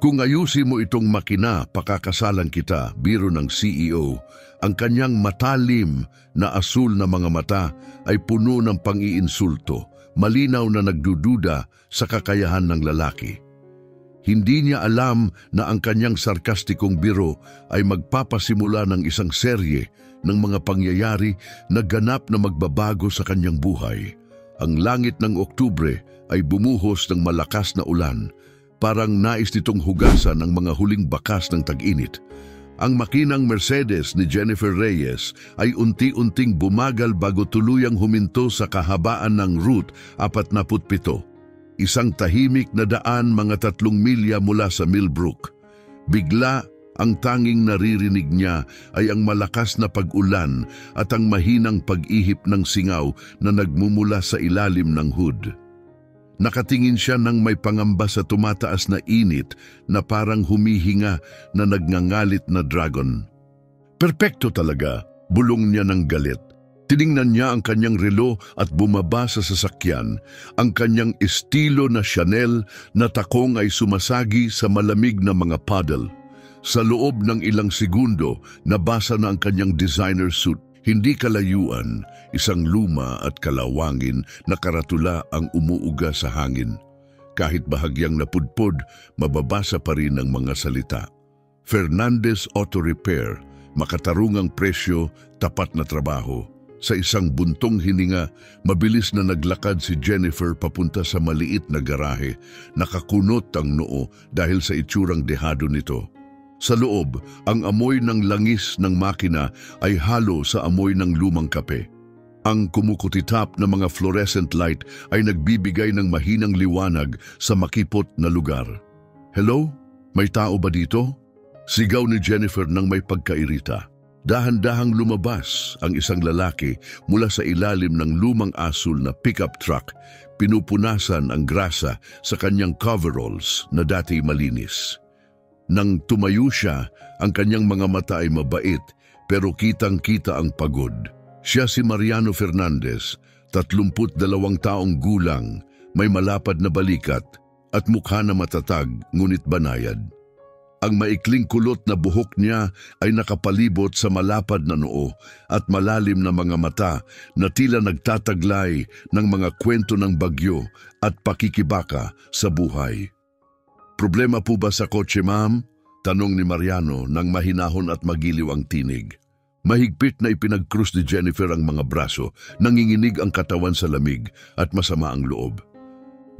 Kung ayusin mo itong makina, pakakasalan kita, biro ng CEO. Ang kanyang matalim na asul na mga mata ay puno ng pang-iinsulto, malinaw na nagdududa sa kakayahan ng lalaki. Hindi niya alam na ang kanyang sarkastikong biro ay magpapasimula ng isang serye ng mga pangyayari na ganap na magbabago sa kanyang buhay. Ang langit ng Oktubre ay bumuhos ng malakas na ulan, parang nais nitong hugasan ang mga huling bakas ng tag-init. Ang makinang Mercedes ni Jennifer Reyes ay unti-unting bumagal bago tuluyang huminto sa kahabaan ng Route 47. Isang tahimik na daan mga 3 milya mula sa Millbrook. Bigla, ang tanging naririnig niya ay ang malakas na pag-ulan at ang mahinang pag-ihip ng singaw na nagmumula sa ilalim ng hood. Nakatingin siya ng may pangamba sa tumataas na init na parang humihinga na nagngangalit na dragon. Perpekto talaga, bulong niya ng galit. Tiningnan niya ang kanyang relo at bumaba sa sasakyan. Ang kanyang estilo na Chanel na takong ay sumasagi sa malamig na mga puddle. Sa loob ng ilang segundo, nabasa na ang kanyang designer suit. Hindi kalayuan, isang luma at kalawangin na karatula ang umuuga sa hangin. Kahit bahagyang napudpod, mababasa pa rin ang mga salita. Fernandez Auto Repair, makatarungang presyo, tapat na trabaho. Sa isang buntong hininga, mabilis na naglakad si Jennifer papunta sa maliit na garahe. Nakakunot ang noo dahil sa itsurang dehado nito. Sa loob, ang amoy ng langis ng makina ay halo sa amoy ng lumang kape. Ang kumukutitap na mga fluorescent light ay nagbibigay ng mahinang liwanag sa makipot na lugar. "Hello? May tao ba dito?" Sigaw ni Jennifer nang may pagkairita. Dahan-dahang lumabas ang isang lalaki mula sa ilalim ng lumang asul na pickup truck. Pinupunasan ang grasa sa kanyang coveralls na dati malinis. Nang tumayo siya, ang kanyang mga mata ay mabait pero kitang-kita ang pagod. Siya si Mariano Fernandez, 32 taong gulang, may malapad na balikat at mukha na matatag ngunit banayad. Ang maikling kulot na buhok niya ay nakapalibot sa malapad na noo at malalim na mga mata na tila nagtataglay ng mga kwento ng bagyo at pakikibaka sa buhay. "Problema po ba sa kotse, ma'am?" tanong ni Mariano nang mahinahon at magiliw ang tinig. Mahigpit na ipinagkrus ni Jennifer ang mga braso, nanginginig ang katawan sa lamig at masama ang loob.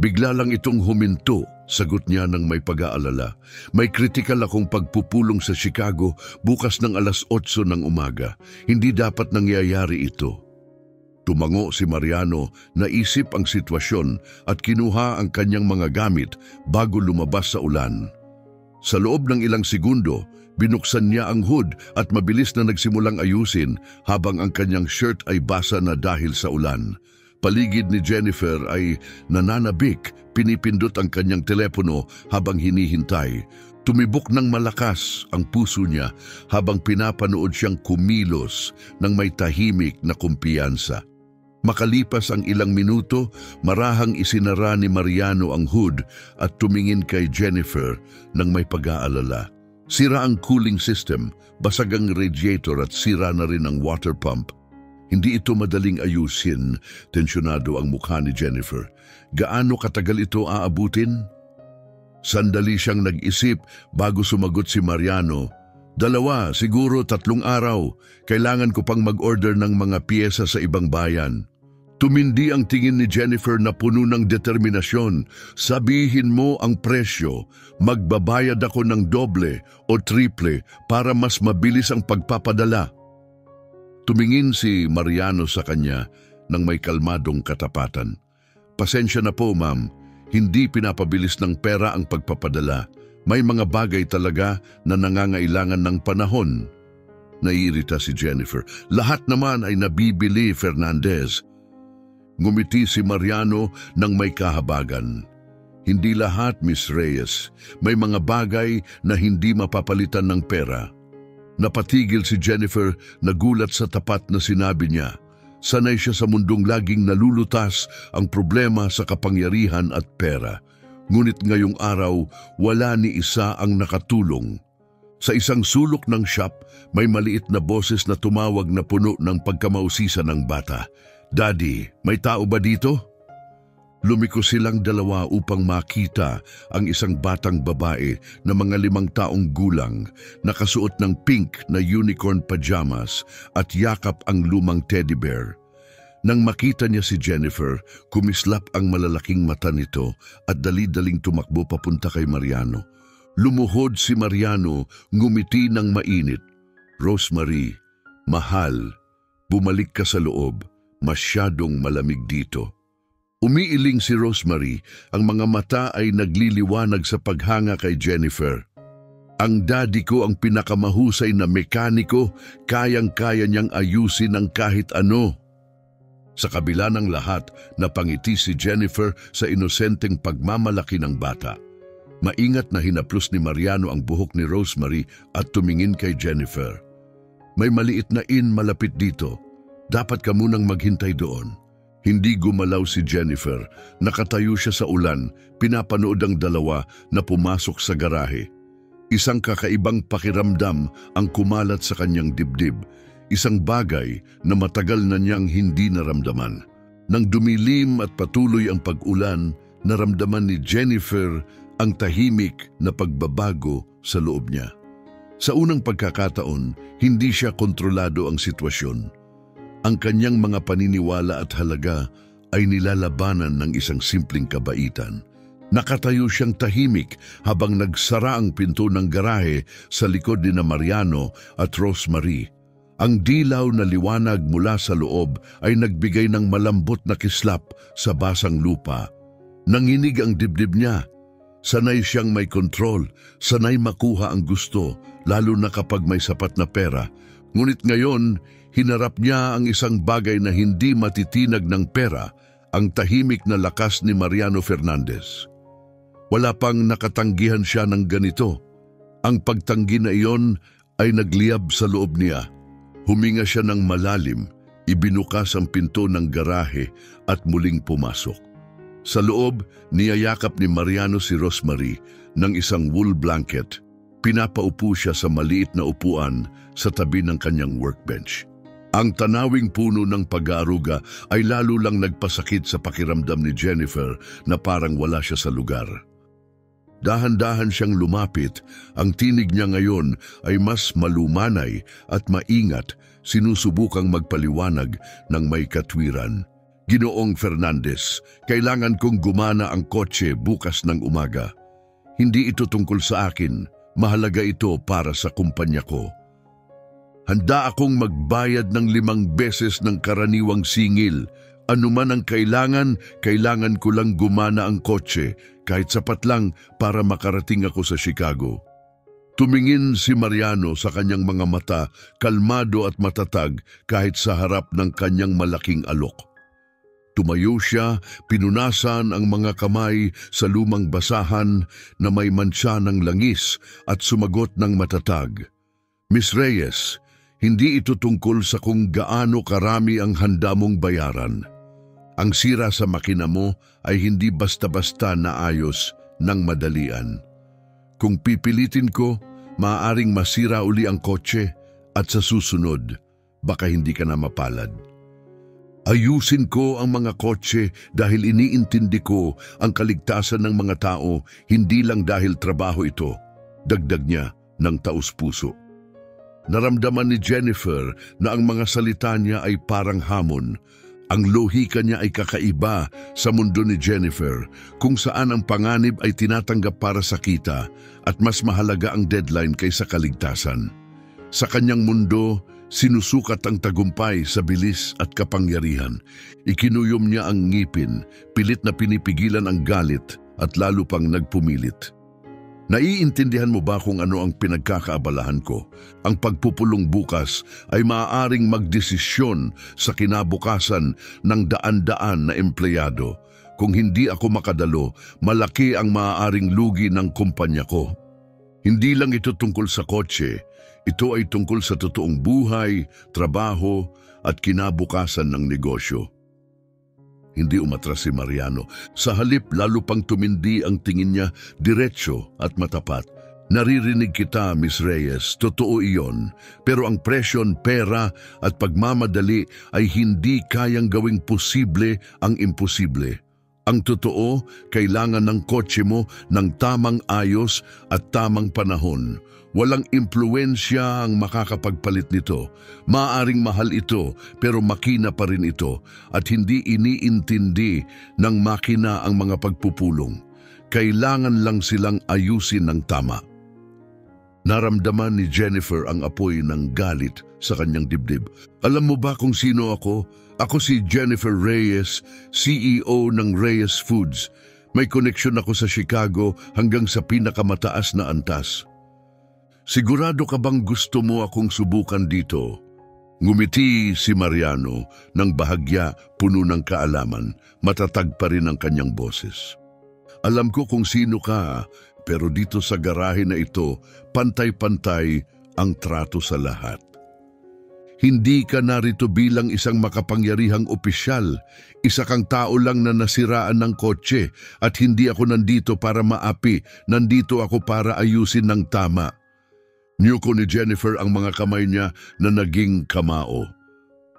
"Bigla lang itong huminto," sagot niya ng may pag-aalala. "May kritikal akong pagpupulong sa Chicago bukas ng alas 8 ng umaga. Hindi dapat nangyayari ito." Tumango si Mariano, naisip ang sitwasyon at kinuha ang kanyang mga gamit bago lumabas sa ulan. Sa loob ng ilang segundo, binuksan niya ang hood at mabilis na nagsimulang ayusin habang ang kanyang shirt ay basa na dahil sa ulan. Paligid ni Jennifer ay nananabik, pinipindot ang kanyang telepono habang hinihintay. Tumibok ng malakas ang puso niya habang pinapanood siyang kumilos ng may tahimik na kumpiyansa. Makalipas ang ilang minuto, marahang isinara ni Mariano ang hood at tumingin kay Jennifer nang may pag-aalala. Sira ang cooling system, basag ang radiator at sira na rin ang water pump. Hindi ito madaling ayusin, tensyonado ang mukha ni Jennifer. Gaano katagal ito aabutin? Sandali siyang nag-isip bago sumagot si Mariano. 2, siguro 3 araw. Kailangan ko pang mag-order ng mga piyesa sa ibang bayan. Tumindi ang tingin ni Jennifer na puno ng determinasyon. "Sabihin mo ang presyo. Magbabayad ako ng doble o triple para mas mabilis ang pagpapadala." Tumingin si Mariano sa kanya ng may kalmadong katapatan. "Pasensya na po, ma'am. Hindi pinapabilis ng pera ang pagpapadala. May mga bagay talaga na nangangailangan ng panahon." Naiirita si Jennifer. "Lahat naman ay nabibili, Fernandez." Ngumiti si Mariano ng may kahabagan. "Hindi lahat, Miss Reyes. May mga bagay na hindi mapapalitan ng pera." Napatigil si Jennifer, nagulat sa tapat na sinabi niya. Sanay siya sa mundong laging nalulutas ang problema sa kapangyarihan at pera. Ngunit ngayong araw, wala ni isa ang nakatulong. Sa isang sulok ng shop, may maliit na boses na tumawag na puno ng pagkamausisa ng bata. "Daddy, may tao ba dito?" Lumiko silang dalawa upang makita ang isang batang babae na mga 5 taong gulang, nakasuot ng pink na unicorn pajamas at yakap ang lumang teddy bear. Nang makita niya si Jennifer, kumislap ang malalaking mata nito at dali-daling tumakbo papunta kay Mariano. Lumuhod si Mariano, ngumiti ng mainit. "Rosemary, mahal, bumalik ka sa loob. Masyadong malamig dito." Umiiling si Rosemary, ang mga mata ay nagliliwanag sa paghanga kay Jennifer. "Ang daddy ko ang pinakamahusay na mekaniko, kayang-kaya niyang ayusin ang kahit ano." Sa kabila ng lahat, napangiti si Jennifer sa inosenteng pagmamalaki ng bata. Maingat na hinaplos ni Mariano ang buhok ni Rosemary at tumingin kay Jennifer. "May maliit na inn malapit dito. Dapat ka munang maghintay doon." Hindi gumalaw si Jennifer. Nakatayo siya sa ulan, pinapanood ang dalawa na pumasok sa garahe. Isang kakaibang pakiramdam ang kumalat sa kanyang dibdib. Isang bagay na matagal na niyang hindi naramdaman. Nang dumilim at patuloy ang pag-ulan, naramdaman ni Jennifer ang tahimik na pagbabago sa loob niya. Sa unang pagkakataon, hindi siya kontrolado ang sitwasyon. Ang kanyang mga paniniwala at halaga ay nilalabanan ng isang simpleng kabaitan. Nakatayo siyang tahimik habang nagsara ang pinto ng garahe sa likod ni Mariano at Rosemary. Ang dilaw na liwanag mula sa loob ay nagbigay ng malambot na kislap sa basang lupa. Nanginig ang dibdib niya. Sanay siyang may kontrol, sanay makuha ang gusto, lalo na kapag may sapat na pera. Ngunit ngayon, hinarap niya ang isang bagay na hindi matitinag ng pera, ang tahimik na lakas ni Mariano Fernandez. Wala pang nakatanggihan siya ng ganito. Ang pagtanggi na iyon ay nagliyab sa loob niya. Huminga siya ng malalim, ibinukas ang pinto ng garahe at muling pumasok. Sa loob, niyayakap ni Mariano si Rosemary ng isang wool blanket. Pinapaupo siya sa maliit na upuan sa tabi ng kanyang workbench. Ang tanawing puno ng pag-aaruga ay lalo lang nagpasakit sa pakiramdam ni Jennifer na parang wala siya sa lugar. Dahan-dahan siyang lumapit, ang tinig niya ngayon ay mas malumanay at maingat, sinusubukang magpaliwanag ng may katwiran. "Ginoong Fernandez, kailangan kong gumana ang kotse bukas ng umaga. Hindi ito tungkol sa akin, mahalaga ito para sa kumpanya ko. Handa akong magbayad ng 5 beses ng karaniwang singil. Ano man ang kailangan ko lang gumana ang kotse, kahit sapat lang para makarating ako sa Chicago." Tumingin si Mariano sa kanyang mga mata, kalmado at matatag kahit sa harap ng kanyang malaking alok. Tumayo siya, pinunasan ang mga kamay sa lumang basahan na may mantsa ng langis at sumagot ng matatag. "Miss Reyes, hindi ito tungkol sa kung gaano karami ang handa mong bayaran. Ang sira sa makina mo ay hindi basta-basta naayos ng madalian. Kung pipilitin ko, maaaring masira uli ang kotse at sa susunod, baka hindi ka na mapalad. Ayusin ko ang mga kotse dahil iniintindi ko ang kaligtasan ng mga tao, hindi lang dahil trabaho ito," dagdag niya ng taus-puso. Naramdaman ni Jennifer na ang mga salita niya ay parang hamon. Ang lohika niya ay kakaiba sa mundo ni Jennifer, kung saan ang panganib ay tinatanggap para sa kita at mas mahalaga ang deadline kaysa kaligtasan. Sa kanyang mundo, sinusukat ang tagumpay sa bilis at kapangyarihan. Ikinuyom niya ang ngipin, pilit na pinipigilan ang galit at lalo pang nagpumilit. "Naiintindihan mo ba kung ano ang pinagkakaabalahan ko? Ang pagpupulong bukas ay maaaring magdesisyon sa kinabukasan ng daan-daan na empleyado. Kung hindi ako makadalo, malaki ang maaaring lugi ng kumpanya ko. Hindi lang ito tungkol sa kotse, ito ay tungkol sa totoong buhay, trabaho at kinabukasan ng negosyo." Hindi umatras si Mariano. Sa halip, lalo pang tumindi ang tingin niya, diretsyo at matapat. Naririnig kita, Miss Reyes, totoo iyon. Pero ang presyon, pera at pagmamadali ay hindi kayang gawing posible ang imposible. Ang totoo, kailangan ng kotse mo ng tamang ayos at tamang panahon. Walang impluensya ang makakapagpalit nito. Maaaring mahal ito, pero makina pa rin ito at hindi iniintindi ng makina ang mga pagpupulong. Kailangan lang silang ayusin ng tama. Naramdaman ni Jennifer ang apoy ng galit sa kanyang dibdib. Alam mo ba kung sino ako? Ako si Jennifer Reyes, CEO ng Reyes Foods. May koneksyon ako sa Chicago hanggang sa pinakamataas na antas. Sigurado ka bang gusto mo akong subukan dito? Ngumiti si Mariano ng bahagya puno ng kaalaman, matatag pa rin ang kanyang boses. Alam ko kung sino ka, pero dito sa garahe na ito, pantay-pantay ang trato sa lahat. Hindi ka narito bilang isang makapangyarihang opisyal. Isa kang tao lang na nasiraan ng kotse at hindi ako nandito para maapi, nandito ako para ayusin ng tama. Niyuko ni Jennifer ang mga kamay niya na naging kamao.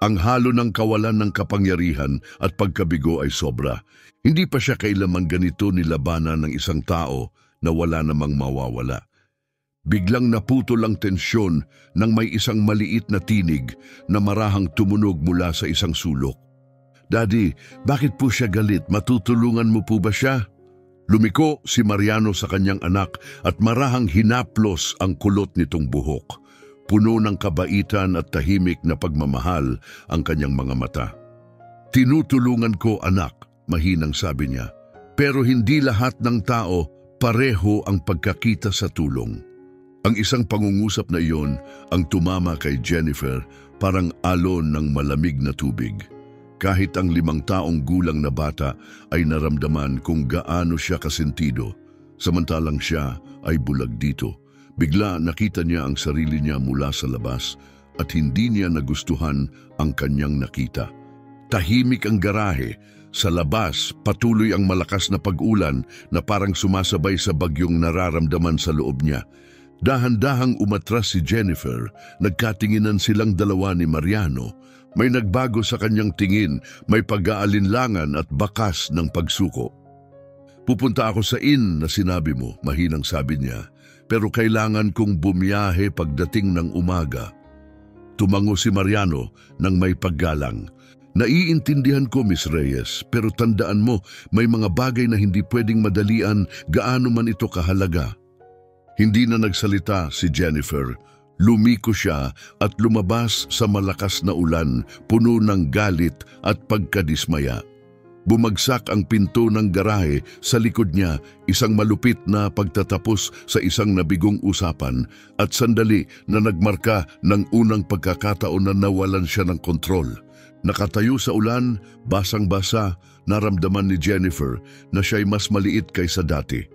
Ang halo ng kawalan ng kapangyarihan at pagkabigo ay sobra. Hindi pa siya kailaman ganito nilabanan ng isang tao na wala namang mawawala. Biglang naputol ang tensyon nang may isang maliit na tinig na marahang tumunog mula sa isang sulok. Daddy, bakit po siya galit? Matutulungan mo po ba siya? Lumiko si Mariano sa kanyang anak at marahang hinaplos ang kulot nitong buhok. Puno ng kabaitan at tahimik na pagmamahal ang kanyang mga mata. Tinutulungan ko, anak, mahinang sabi niya. Pero hindi lahat ng tao pareho ang pagkakita sa tulong. Ang isang pangungusap na iyon ang tumama kay Jennifer parang alon ng malamig na tubig. Kahit ang 5 taong gulang na bata ay naramdaman kung gaano siya kasentido, samantalang siya ay bulag dito. Bigla nakita niya ang sarili niya mula sa labas at hindi niya nagustuhan ang kanyang nakita. Tahimik ang garahe. Sa labas, patuloy ang malakas na pag-ulan na parang sumasabay sa bagyong nararamdaman sa loob niya. Dahan-dahang umatras si Jennifer, nagkatinginan silang dalawa ni Mariano. May nagbago sa kanyang tingin, may pag-aalinlangan at bakas ng pagsuko. Pupunta ako sa inn na sinabi mo, mahinang sabi niya, pero kailangan kong bumiyahe pagdating ng umaga. Tumango si Mariano nang may paggalang. Naiintindihan ko, Miss Reyes, pero tandaan mo, may mga bagay na hindi pwedeng madalian gaano man ito kahalaga. Hindi na nagsalita si Jennifer. Lumiko siya at lumabas sa malakas na ulan, puno ng galit at pagkadismaya. Bumagsak ang pinto ng garahe sa likod niya, isang malupit na pagtatapos sa isang nabigong usapan at sandali na nagmarka ng unang pagkakataon na nawalan siya ng kontrol. Nakatayo sa ulan, basang-basa, naramdaman ni Jennifer na siya'y mas maliit kaysa dati.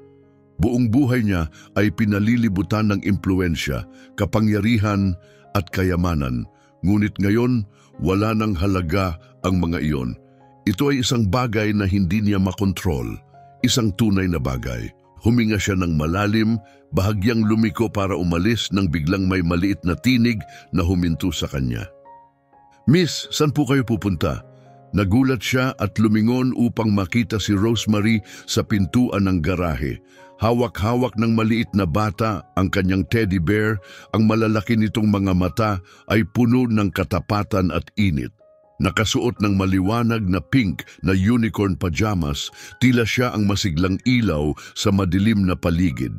Buong buhay niya ay pinalilibutan ng impluensya, kapangyarihan at kayamanan. Ngunit ngayon, wala nang halaga ang mga iyon. Ito ay isang bagay na hindi niya makontrol, isang tunay na bagay. Huminga siya ng malalim, bahagyang lumiko para umalis nang biglang may maliit na tinig na huminto sa kanya. Miss, saan po kayo pupunta? Nagulat siya at lumingon upang makita si Rosemary sa pintuan ng garahe. Hawak-hawak ng maliit na bata ang kanyang teddy bear, ang malalaki nitong mga mata ay puno ng katapatan at init. Nakasuot ng maliwanag na pink na unicorn pajamas, tila siya ang masiglang ilaw sa madilim na paligid.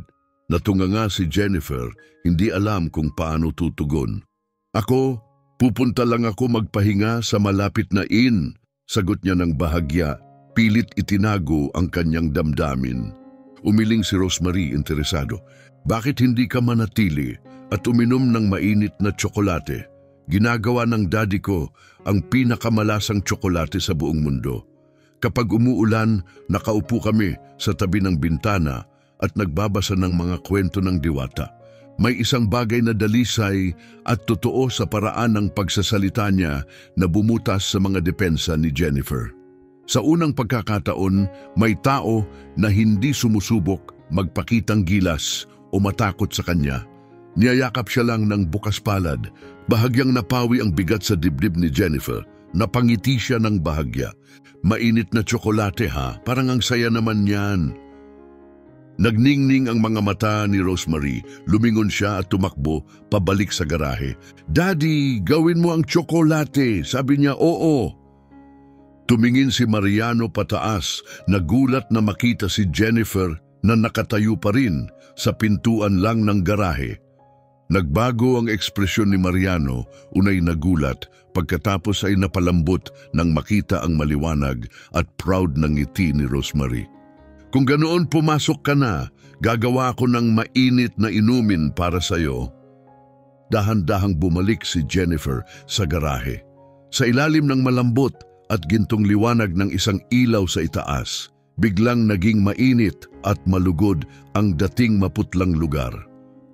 Natunganga si Jennifer, hindi alam kung paano tutugon. Ako, pupunta lang ako magpahinga sa malapit na inn, sagot niya ng bahagya, pilit itinago ang kanyang damdamin. Umiling si Rosemary interesado. Bakit hindi ka manatili at uminom ng mainit na tsokolate? Ginagawa ng daddy ko ang pinakamalasang tsokolate sa buong mundo. Kapag umuulan, nakaupo kami sa tabi ng bintana at nagbabasa ng mga kwento ng diwata. May isang bagay na dalisay at totoo sa paraan ng pagsasalita niya na bumutas sa mga depensa ni Jennifer. Sa unang pagkakataon, may tao na hindi sumusubok magpakitang gilas o matakot sa kanya. Niyayakap siya lang ng bukas palad. Bahagyang napawi ang bigat sa dibdib ni Jennifer. Napangiti siya ng bahagya. Mainit na tsokolate ha, parang ang saya naman yan. Nagningning ang mga mata ni Rosemary. Lumingon siya at tumakbo pabalik sa garahe. "Daddy, gawin mo ang tsokolate," sabi niya. "Oo." Tumingin si Mariano pataas, nagulat na makita si Jennifer na nakatayo pa rin sa pintuan lang ng garahe. Nagbago ang ekspresyon ni Mariano, unay nagulat, pagkatapos ay napalambot nang makita ang maliwanag at proud na ngiti ni Rosemary. "Kung ganoon pumasok ka na, gagawa ako ng mainit na inumin para sa'yo." Dahan-dahang bumalik si Jennifer sa garahe. Sa ilalim ng malambot at gintong liwanag ng isang ilaw sa itaas, biglang naging mainit at malugod ang dating maputlang lugar.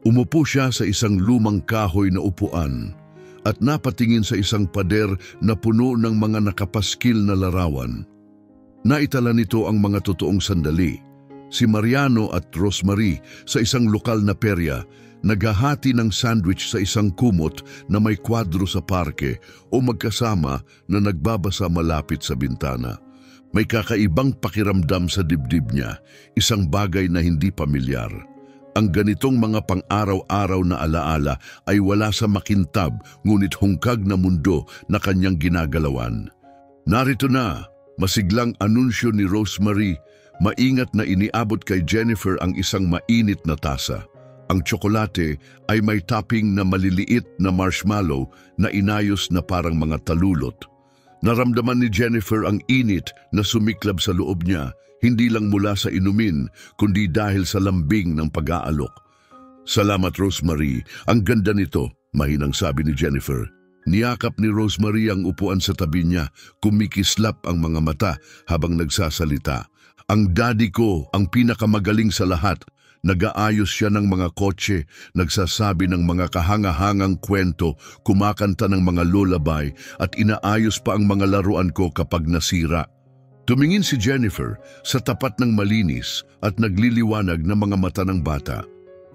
Umupo siya sa isang lumang kahoy na upuan at napatingin sa isang pader na puno ng mga nakapaskil na larawan. Naitala nito ang mga totoong sandali. Si Mariano at Rosemary sa isang lokal na perya, naghahati ng sandwich sa isang kumot na may kwadro sa parke o magkasama na nagbabasa malapit sa bintana. May kakaibang pakiramdam sa dibdib niya, isang bagay na hindi pamilyar. Ang ganitong mga pang-araw-araw na alaala ay wala sa makintab ngunit hungkag na mundo na kanyang ginagalawan. Narito na, masiglang anunsyo ni Rosemary, maingat na iniabot kay Jennifer ang isang mainit na tasa. Ang tsokolate ay may topping na maliliit na marshmallow na inayos na parang mga talulot. Naramdaman ni Jennifer ang init na sumiklab sa loob niya, hindi lang mula sa inumin, kundi dahil sa lambing ng pag-aalok. "Salamat, Rosemary. Ang ganda nito," mahinang sabi ni Jennifer. Niyakap ni Rosemary ang upuan sa tabi niya, kumikislap ang mga mata habang nagsasalita. "Ang daddy ko, ang pinakamagaling sa lahat. Nag-aayos siya ng mga kotse, nagsasabi ng mga kahangahangang kwento, kumakanta ng mga lullaby at inaayos pa ang mga laruan ko kapag nasira." Tumingin si Jennifer sa tapat ng malinis at nagliliwanag na mga mata ng bata.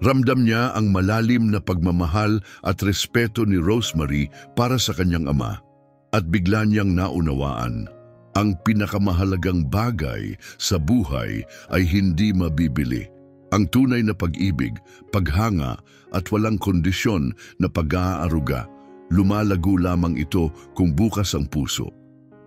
Ramdam niya ang malalim na pagmamahal at respeto ni Rosemary para sa kanyang ama. At bigla niyang naunawaan, ang pinakamahalagang bagay sa buhay ay hindi mabibili. Ang tunay na pag-ibig, paghanga at walang kondisyon na pag-aaruga, lumalago lamang ito kung bukas ang puso.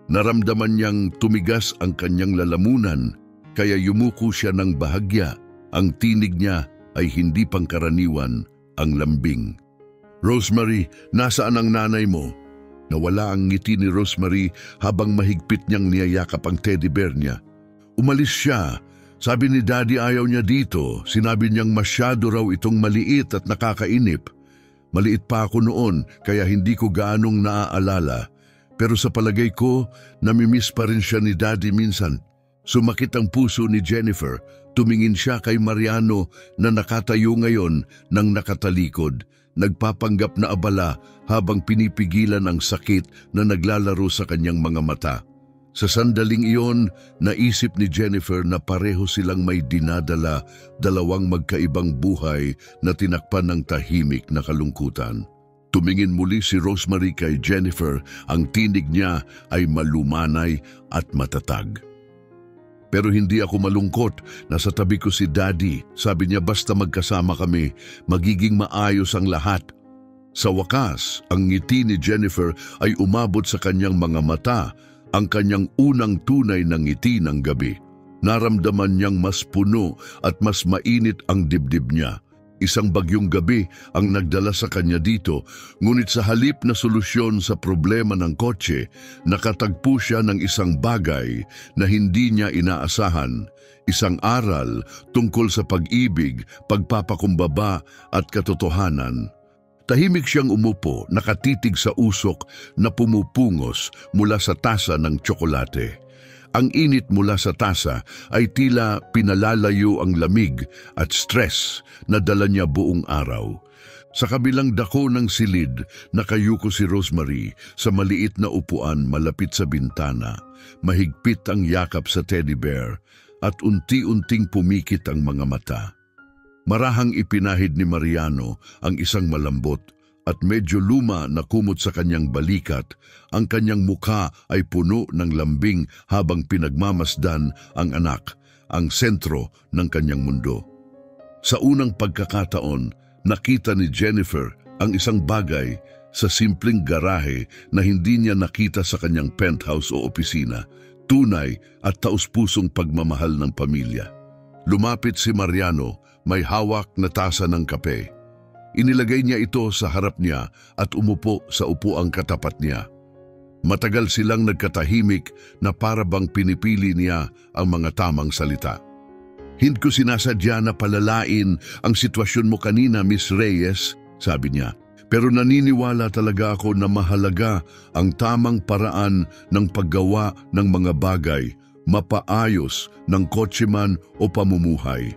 Naramdaman niyang tumigas ang kanyang lalamunan, kaya yumuko siya ng bahagya. Ang tinig niya ay hindi pangkaraniwan, ang lambing. "Rosemary, nasaan ang nanay mo?" Nawala ang ngiti ni Rosemary habang mahigpit niyang niyayakap ang teddy bear niya. "Umalis siya. Sabi ni Daddy ayaw niya dito. Sinabi niyang masyado raw itong maliit at nakakainip. Maliit pa ako noon kaya hindi ko gaanong naaalala. Pero sa palagay ko, namimiss pa rin siya ni Daddy minsan." Sumakit ang puso ni Jennifer. Tumingin siya kay Mariano na nakatayo ngayon nang nakatalikod. Nagpapanggap na abala habang pinipigilan ang sakit na naglalaro sa kanyang mga mata. Sa sandaling iyon, naisip ni Jennifer na pareho silang may dinadala, dalawang magkaibang buhay na tinakpan ng tahimik na kalungkutan. Tumingin muli si Rosemary kay Jennifer, ang tinig niya ay malumanay at matatag. "Pero hindi ako malungkot, nasa tabi ko si Daddy. Sabi niya basta magkasama kami, magiging maayos ang lahat." Sa wakas, ang ngiti ni Jennifer ay umabot sa kanyang mga mata, ang kanyang unang tunay na ngiti ng gabi. Naramdaman niyang mas puno at mas mainit ang dibdib niya. Isang bagyong gabi ang nagdala sa kanya dito, ngunit sa halip na solusyon sa problema ng kotse, nakatagpo siya ng isang bagay na hindi niya inaasahan, isang aral tungkol sa pag-ibig, pagpapakumbaba at katotohanan. Tahimik siyang umupo, nakatitig sa usok na pumupungos mula sa tasa ng tsokolate. Ang init mula sa tasa ay tila pinalalayo ang lamig at stress na dala niya buong araw. Sa kabilang dako ng silid, nakayuko si Rosemary sa maliit na upuan malapit sa bintana. Mahigpit ang yakap sa teddy bear at unti-unting pumikit ang mga mata. Marahang ipinahid ni Mariano ang isang malambot at medyo luma na kumot sa kanyang balikat. Ang kanyang mukha ay puno ng lambing habang pinagmamasdan ang anak, ang sentro ng kanyang mundo. Sa unang pagkakataon, nakita ni Jennifer ang isang bagay sa simpleng garahe na hindi niya nakita sa kanyang penthouse o opisina. Tunay at taus-pusong pagmamahal ng pamilya. Lumapit si Mariano, may hawak na tasa ng kape. Inilagay niya ito sa harap niya at umupo sa upuang katapat niya. Matagal silang nagkatahimik na para bang pinipili niya ang mga tamang salita. "Hindi ko sinasadya na palalain ang sitwasyon mo kanina, Miss Reyes," sabi niya. "Pero naniniwala talaga ako na mahalaga ang tamang paraan ng paggawa ng mga bagay, mapaayos ng kotse man o pamumuhay."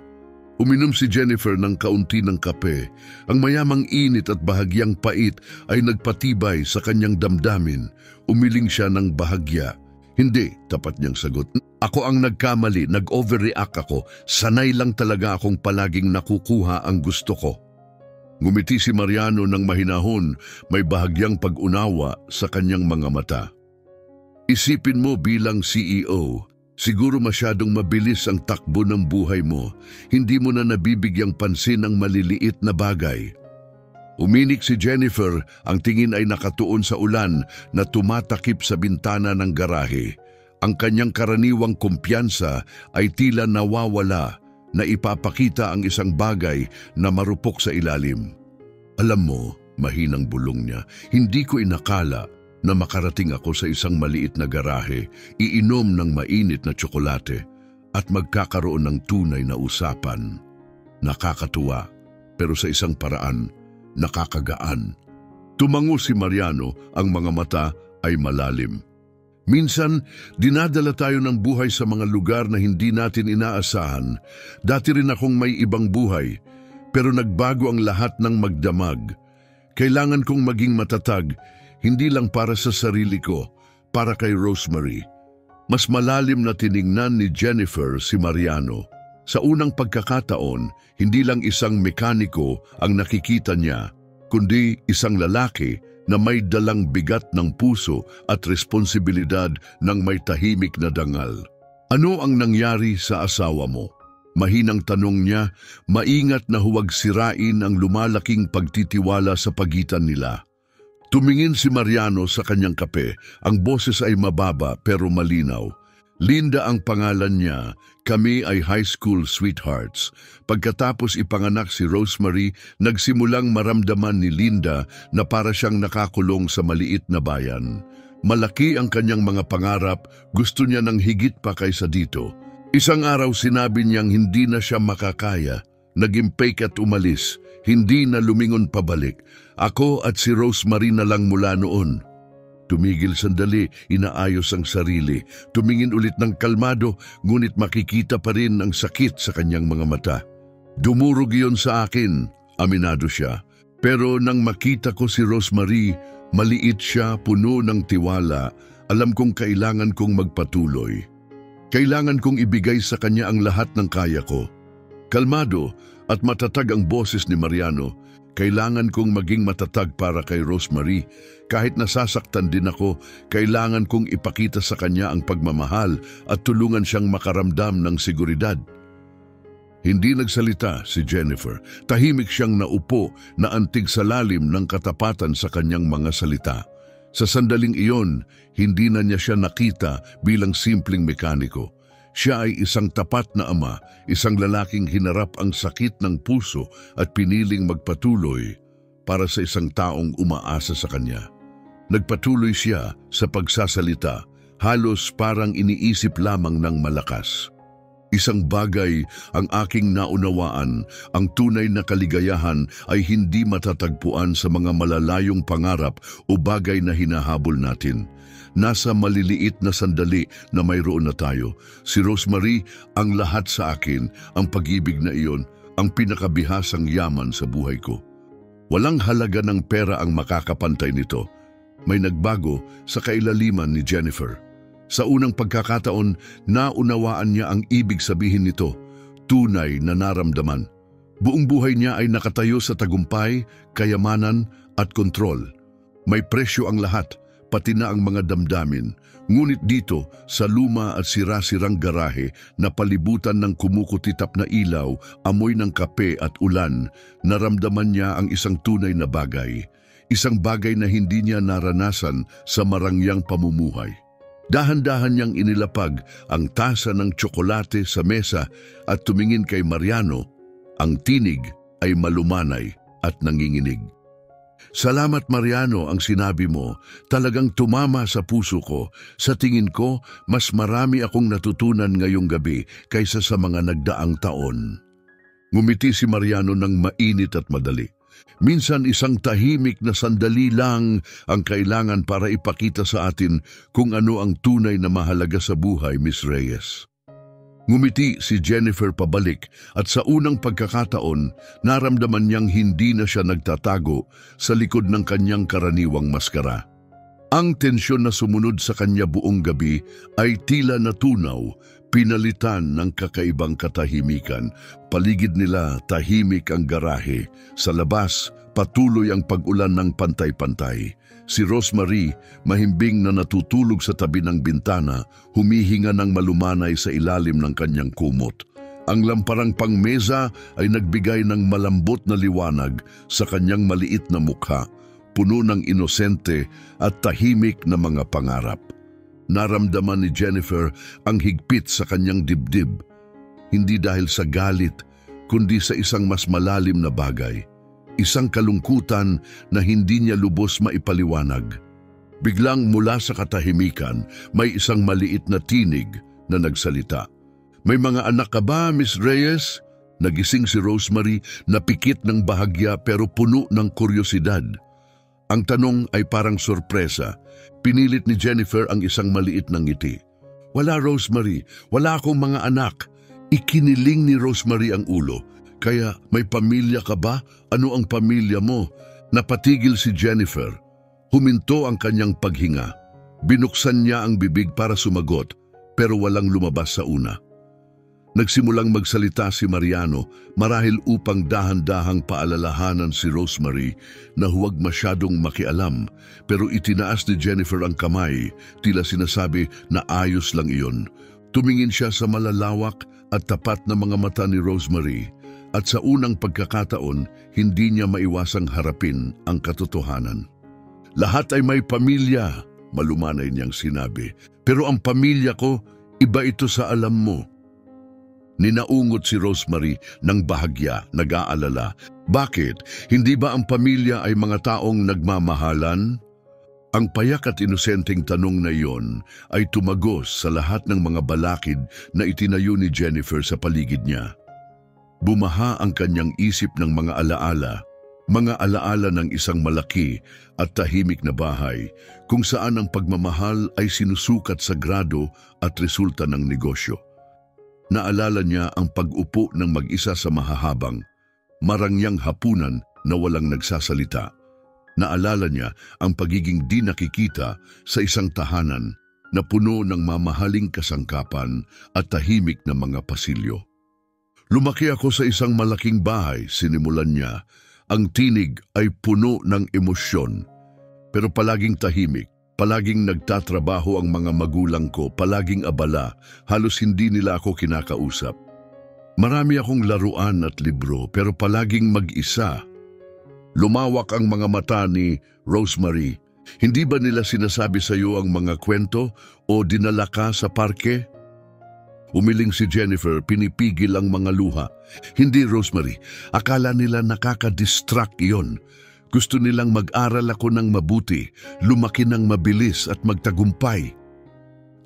Uminom si Jennifer ng kaunti ng kape. Ang mayamang init at bahagyang pait ay nagpatibay sa kanyang damdamin. Umiling siya ng bahagya. "Hindi," tapat niyang sagot. "Ako ang nagkamali, nag-overreact ako. Sanay lang talaga akong palaging nakukuha ang gusto ko." Ngumiti si Mariano ng mahinahon, may bahagyang pag-unawa sa kanyang mga mata. "Isipin mo bilang CEO, siguro masyadong mabilis ang takbo ng buhay mo. Hindi mo na nabibigyang pansin ang maliliit na bagay." Uminik si Jennifer, ang tingin ay nakatuon sa ulan na tumatakip sa bintana ng garahe. Ang kanyang karaniwang kumpiyansa ay tila nawawala na ipapakita ang isang bagay na marupok sa ilalim. "Alam mo," mahinang bulong niya, "hindi ko inakala na makarating ako sa isang maliit na garahe, iinom ng mainit na tsokolate at magkakaroon ng tunay na usapan. Nakakatuwa, pero sa isang paraan, nakakagaan." Tumango si Mariano, ang mga mata ay malalim. "Minsan, dinadala tayo ng buhay sa mga lugar na hindi natin inaasahan. Dati rin akong may ibang buhay, pero nagbago ang lahat ng magdamag. Kailangan kong maging matatag, hindi lang para sa sarili ko, para kay Rosemary." Mas malalim na tiningnan ni Jennifer si Mariano. Sa unang pagkakataon, hindi lang isang mekaniko ang nakikita niya, kundi isang lalaki na may dalang bigat ng puso at responsibilidad ng may tahimik na dangal. "Ano ang nangyari sa asawa mo?" Mahinang tanong niya, maingat na huwag sirain ang lumalaking pagtitiwala sa pagitan nila. Tumingin si Mariano sa kanyang kape. Ang boses ay mababa pero malinaw. "Linda ang pangalan niya. Kami ay high school sweethearts. Pagkatapos ipanganak si Rosemary, nagsimulang maramdaman ni Linda na para siyang nakakulong sa maliit na bayan. Malaki ang kanyang mga pangarap, gusto niya ng higit pa kaysa dito. Isang araw sinabi niyang hindi na siya makakaya. Naging fake at umalis. Hindi na lumingon pabalik. Ako at si Rosemary na lang mula noon." Tumigil sandali, inaayos ang sarili. Tumingin ulit ng kalmado, ngunit makikita pa rin ang sakit sa kanyang mga mata. "Dumurog iyon sa akin," aminado siya. "Pero nang makita ko si Rosemary, maliit siya, puno ng tiwala. Alam kong kailangan kong magpatuloy. Kailangan kong ibigay sa kanya ang lahat ng kaya ko." Kalmado at matatag ang boses ni Mariano. "Kailangan kong maging matatag para kay Rosemary. Kahit nasasaktan din ako, kailangan kong ipakita sa kanya ang pagmamahal at tulungan siyang makaramdam ng seguridad." Hindi nagsalita si Jennifer. Tahimik siyang naupo na antig sa lalim ng katapatan sa kanyang mga salita. Sa sandaling iyon, hindi na niya siya nakita bilang simpleng mekaniko. Siya ay isang tapat na ama, isang lalaking hinarap ang sakit ng puso at piniling magpatuloy para sa isang taong umaasa sa kanya. Nagpatuloy siya sa pagsasalita, halos parang iniisip lamang ng malakas. "Isang bagay ang aking naunawaan, ang tunay na kaligayahan ay hindi matatagpuan sa mga malalayong pangarap o bagay na hinahabol natin. nasa maliliit na sandali na mayroon na tayo. Si Rosemary, ang lahat sa akin, ang pag-ibig na iyon, ang pinakabihasang yaman sa buhay ko. Walang halaga ng pera ang makakapantay nito. May nagbago sa kailaliman ni Jennifer. Sa unang pagkakataon, naunawaan niya ang ibig sabihin nito, tunay na naramdaman. Buong buhay niya ay nakatayo sa tagumpay, kayamanan at kontrol. May presyo ang lahat, pati na ang mga damdamin. Ngunit dito, sa luma at sira-sirang garahe na palibutan ng kumukutitap na ilaw, amoy ng kape at ulan, naramdaman niya ang isang tunay na bagay. Isang bagay na hindi niya naranasan sa marangyang pamumuhay. Dahan-dahan niyang inilapag ang tasa ng tsokolate sa mesa at tumingin kay Mariano. Ang tinig ay malumanay at nanginginig. Salamat Mariano, ang sinabi mo, talagang tumama sa puso ko. Sa tingin ko, mas marami akong natutunan ngayong gabi kaysa sa mga nagdaang taon. Ngumiti si Mariano ng mainit at madali. Minsan isang tahimik na sandali lang ang kailangan para ipakita sa atin kung ano ang tunay na mahalaga sa buhay, Miss Reyes. Ngumiti si Jennifer pabalik at sa unang pagkakataon, naramdaman niyang hindi na siya nagtatago sa likod ng kanyang karaniwang maskara. Ang tensyon na sumunod sa kanya buong gabi ay tila natunaw, pinalitan ng kakaibang katahimikan. Paligid nila tahimik ang garahe. Sa labas, patuloy ang pag-ulan ng pantay-pantay. Si Rosemary, mahimbing na natutulog sa tabi ng bintana, humihinga ng malumanay sa ilalim ng kanyang kumot. Ang lamparang pangmesa ay nagbigay ng malambot na liwanag sa kanyang maliit na mukha, puno ng inosente at tahimik na mga pangarap. Naramdaman ni Jennifer ang higpit sa kanyang dibdib, hindi dahil sa galit, kundi sa isang mas malalim na bagay. Isang kalungkutan na hindi niya lubos maipaliwanag. Biglang mula sa katahimikan, may isang maliit na tinig na nagsalita. May mga anak ka ba, Miss Reyes? Nagising si Rosemary na pikit ng bahagya pero puno ng kuryosidad. Ang tanong ay parang sorpresa. Pinilit ni Jennifer ang isang maliit na ngiti. Wala, Rosemary. Wala akong mga anak. Ikiniling ni Rosemary ang ulo. Kaya may pamilya ka ba? Ano ang pamilya mo? Napatigil si Jennifer. Huminto ang kanyang paghinga. Binuksan niya ang bibig para sumagot, pero walang lumabas sa una. Nagsimulang magsalita si Mariano marahil upang dahan-dahang paalalahanan si Rosemary na huwag masyadong makialam, pero itinaas ni Jennifer ang kamay, tila sinasabi na ayos lang iyon. Tumingin siya sa malalawak at tapat na mga mata ni Rosemary. At sa unang pagkakataon, hindi niya maiwasang harapin ang katotohanan. Lahat ay may pamilya, malumanay niyang sinabi. Pero ang pamilya ko, iba ito sa alam mo. Ninaungot si Rosemary ng bahagya, nag-aalala. Bakit? Hindi ba ang pamilya ay mga taong nagmamahalan? Ang payak at inosenteng tanong na iyon ay tumagos sa lahat ng mga balakid na itinayo ni Jennifer sa paligid niya. Bumaha ang kanyang isip ng mga alaala ng isang malaki at tahimik na bahay kung saan ang pagmamahal ay sinusukat sa grado at resulta ng negosyo. Naalala niya ang pag-upo ng mag-isa sa mahahabang, marangyang hapunan na walang nagsasalita. Naalala niya ang pagiging di nakikita sa isang tahanan na puno ng mamahaling kasangkapan at tahimik na mga pasilyo. Lumaki ako sa isang malaking bahay, sinimulan niya. Ang tinig ay puno ng emosyon. Pero palaging tahimik, palaging nagtatrabaho ang mga magulang ko, palaging abala, halos hindi nila ako kinakausap. Marami akong laruan at libro, pero palaging mag-isa. Lumawak ang mga mata ni Rosemary. Hindi ba nila sinasabi sa iyo ang mga kwento o dinala ka sa parke? Umiling si Jennifer, pinipigil ang mga luha. Hindi, Rosemary. Akala nila nakaka-distract iyon. Gusto nilang mag-aral ako ng mabuti, lumaki ng mabilis at magtagumpay.